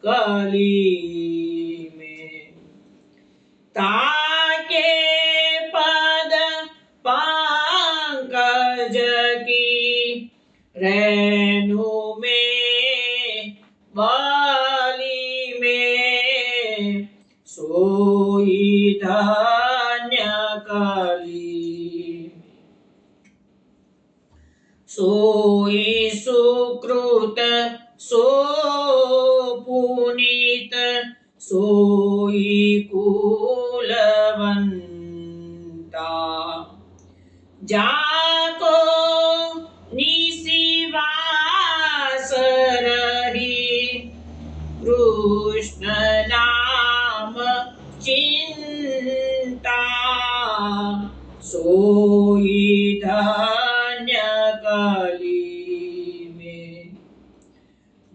કલી में ताके पद पंकज की रेणु में बाली में सोई धन्य कली सोई सुकृत सो पुनीत सोई कुलवंता जाको निशिवास रही कृष्ण नाम चिंता सोई धन्य कली में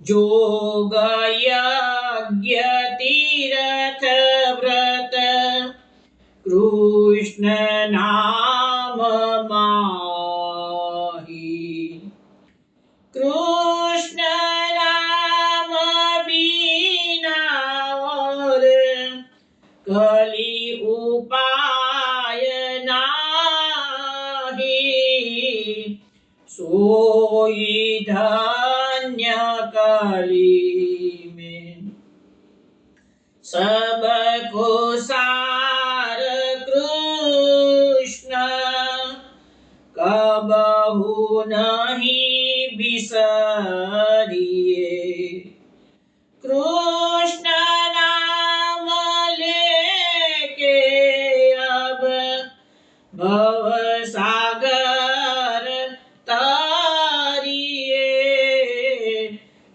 जोग यज्ञ तीर्थ व्रत कृष्ण नाम माही कृष्ण नाम बिना और कली उपाय नाही सोई धन्य कली में सबको सार कृष्ण कबहु नहीं बिसरिए कृष्ण नाम लेके अब भव सागर तारिए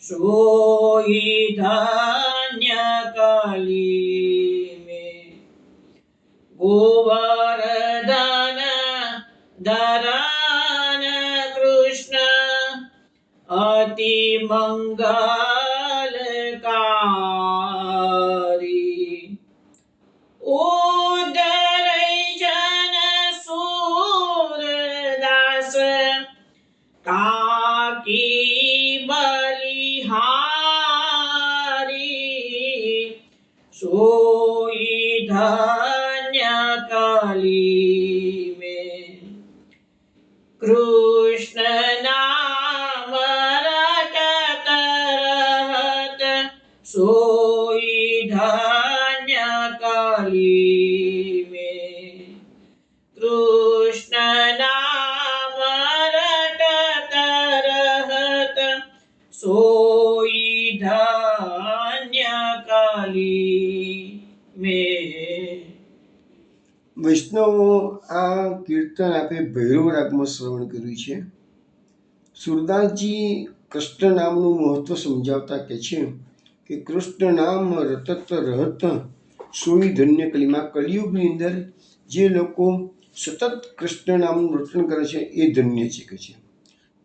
सोई धन्य कली में गोवर्धन धरन कृष्ण अति मंगलकारी उदरई जन सूरदास ताकी बलिहारी सोई धन्य कली में कृष्ण नाम रटत रहत सोई धन्य कली में कृष्ण नाम रटत रहत सोई धन्य कली में। વૈષ્ણવો આ કીર્તન આપે ભૈરવ રાગમાં શ્રવણ કર્યું છે. સુરદાસજી કૃષ્ણ નામનું મહત્વ સમજાવતા કહે છે કે કૃષ્ણ નામ રટત રહત સોઈ ધન્ય કલીમાં કલિયુગની અંદર જે લોકો સતત કૃષ્ણ નામનું રટન કરે છે એ ધન્ય છે કે છે.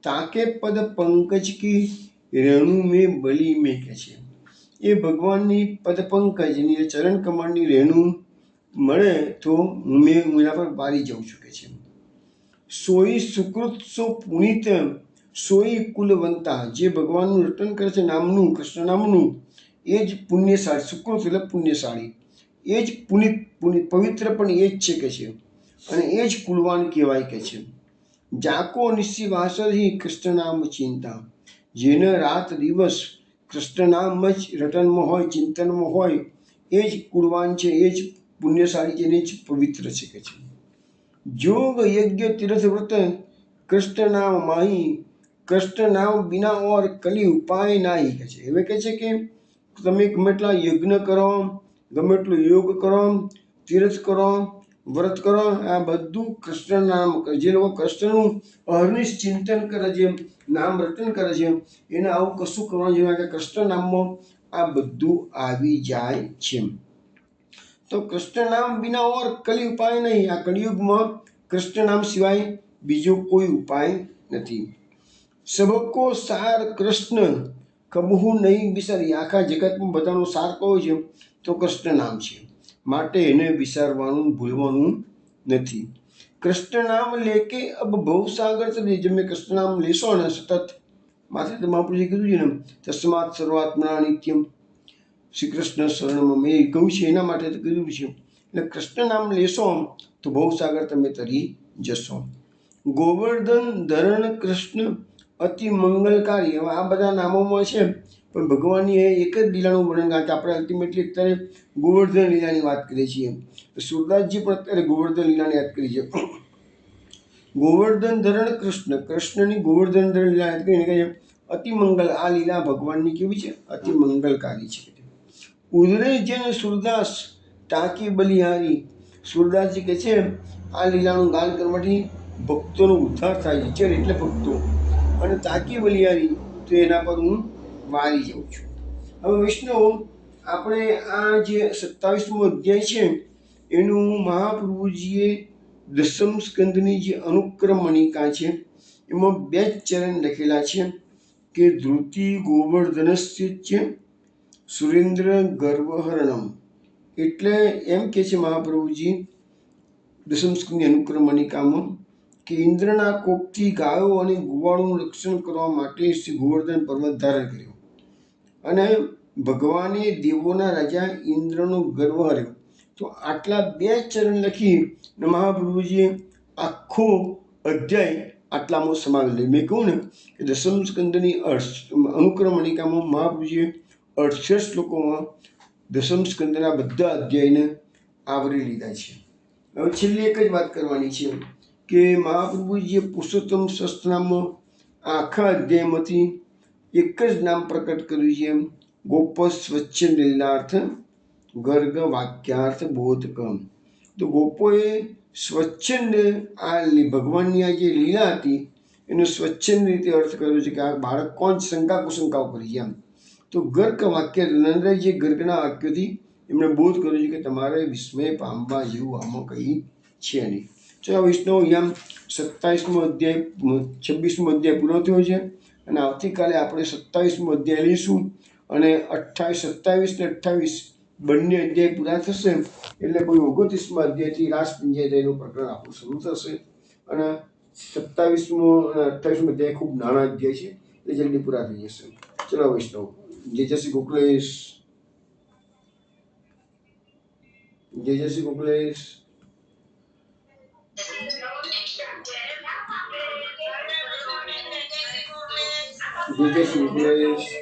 તાકે પદ પંકજ કી રેણુ મેં બલી મેં કે છે એ ભગવાનની પદ પંકજની ચરણ કમળની રેણુ મળે તો હું એના પર બારી જાઉં છું કે છે. સોઈ સુકૃત સો પુનિત સોઈ કુલવંતા જે ભગવાનનું રટન કરે છે નામનું કૃષ્ણ નામનું એ જ પુણ્યશાળી સુકૃત એટલે પુણ્યશાળી એ જ પુનિત પવિત્ર પણ એ જ છે કે છે અને એ જ કુલવાન કહેવાય કે છે. જાકો નિશી વાસરી કૃષ્ણ નામ ચિંતા જેને રાત દિવસ કૃષ્ણ નામ જ રટનમાં હોય ચિંતનમાં હોય એ જ કુળવાન છે એ જ પુણ્યશાળી છે એ જ પવિત્ર છે કે છે. જોગ યજ્ઞ તીર્થ વ્રત કૃષ્ણ નામ માહી કૃષ્ણ નામ બિના ઓર કલી ઉપાય નાહી કે છે. હવે કહે છે કે તમે ગમે એટલા યજ્ઞ કરો ગમે એટલું યોગ કરો તીર્થ કરો વ્રત કરો આ બધું કૃષ્ણ નામ જે લોકો કૃષ્ણનું અહર્નિશ ચિંતન કરે છે નામ રટન કરે છે એને આવું કશું કરવાનું જોઈએ કે કૃષ્ણ નામમાં આ બધું આવી જાય છે. તો કૃષ્ણ નામ બિના ઓર કલી ઉપાય નહીં. આ કલિયુગમાં કૃષ્ણ નામ સિવાય બીજો કોઈ ઉપાય નથી. સબકો સાર કૃષ્ણ કબહુ નહીં બિસરી આખા જગતમાં બધાનો સાર કયો છે તો કૃષ્ણ નામ છે. માટે એને વિચારવાનું ભૂલવાનું નથી. કૃષ્ણ નામ લેકે અબ ભવસાગર તરે, તમે કૃષ્ણ નામ લેશો ને સતત, માથે તો મહાપુરુષે કીધું છે ને તસ્માત સર્વાત્મના નિત્યમ, શ્રી કૃષ્ણ શરણમાં મેં કહ્યું છે એના માટે તો કીધું છે. એટલે કૃષ્ણ નામ લેશો તો ભવસાગર તમે તરી જશો. ગોવર્ધન ધરણ કૃષ્ણ અતિ મંગલકારી. હવે આ બધા નામોમાં છે પણ ભગવાનની એક જ લીલાનું વર્ણન, કારણ કે આપણે અલ્ટિમેટલી અત્યારે ગોવર્ધન લીલાની વાત કરીએ છીએ. સુરદાસજી પણ અત્યારે ગોવર્ધન લીલાને યાદ કરી છે. ગોવર્ધન ધરણ કૃષ્ણ, કૃષ્ણની ગોવર્ધન ધરણ લીલા યાદ કરીને કહે છે અતિ મંગલ. આ લીલા ભગવાનની કેવી છે? અતિ મંગલકારી છે. ઉદરે જન સુરદાસ ટાંકી બલિહારી. સુરદાસજી કહે છે આ લીલાનું ગાન કરવાથી ભક્તોનો ઉદ્ધાર થાય છે. એટલે ભક્તો અને તાકી બલિહારી, તો એના પર હું વારી જાઉં છું. હવે વૈષ્ણવ, આપણે આ જે 27મો અધ્યાય છે એનું મહાપ્રભુજીએ દસમ સ્કંદની જે અનુક્રમણિકા છે એમાં 2 ચરણ લખેલા છે કે ધૃતિ ગોવર્ધનસ્ય સુરેન્દ્ર ગર્વહરણમ. એટલે એમ કે છે મહાપ્રભુજી દસમ સ્કંદની અનુક્રમણિકામાં કે ઇન્દ્રના કોપથી ગાયો અને ગુવાળોનું રક્ષણ કરવા માટે શ્રી ગોવર્ધન પર્વત ધારણ કર્યો અને ભગવાને દેવોના રાજા ઇન્દ્રનો ગર્વ હર્યો. તો આટલા 2 ચરણ લખી મહાપ્રભુજીએ આખો અધ્યાય આટલામાં સમાવી લે. મેં કહું ને કે દસમ સ્કંદની અનુક્રમણિકામાં મહાપ્રભુજીએ 68 શ્લોકોમાં દસમ સ્કંદના બધા અધ્યાયને આવરી લીધા છે. હવે છેલ્લી એક જ વાત કરવાની છે કે મહાપ્રભુજીએ પુરુષોત્તમ સહસ્ત્રનામમાં આખા અધ્યાયમાંથી એક જ નામ પ્રકટ કર્યું છે, ગોપ સ્વચ્છંદ લીલાર્થ ગર્ગ વાક્યાર્થ બોધકમ. તો ગોપોએ સ્વચ્છંદ આ ભગવાનની આ જે લીલા હતી એનો સ્વચ્છંદ રીતે અર્થ કર્યો છે કે આ બાળક કોણ, શંકા કુશંકાઓ કરી છે એમ. તો ગર્ગ વાક્ય નંદરાય જે ગર્ગના વાક્યોથી એમણે બોધ કર્યો છે કે તમારે વિસ્મય પામવા જેવું આમાં કંઈ છે નહીં. ચાલો વૈષ્ણવ, અહીંયા 27મો અધ્યાય 26મો અધ્યાય પૂરો થયો છે અને આવતીકાલે આપણે 27મો અધ્યાય લઈશું અને 27 ને 28 બંને અધ્યાય પૂરા થશે એટલે કોઈ 29મા અધ્યાયથી રાસ પંચાયતનું પ્રકરણ આપણું શરૂ થશે. અને 27મો અને 28મો અધ્યાય ખૂબ નાના અધ્યાય છે એટલે જલ્દી પૂરા થઈ જશે. ચલો વૈષ્ણવ, જય શ્રી ગોકલેશ, જય શ્રી ગોકલેશ, જય શ્રી ગોકલેશ.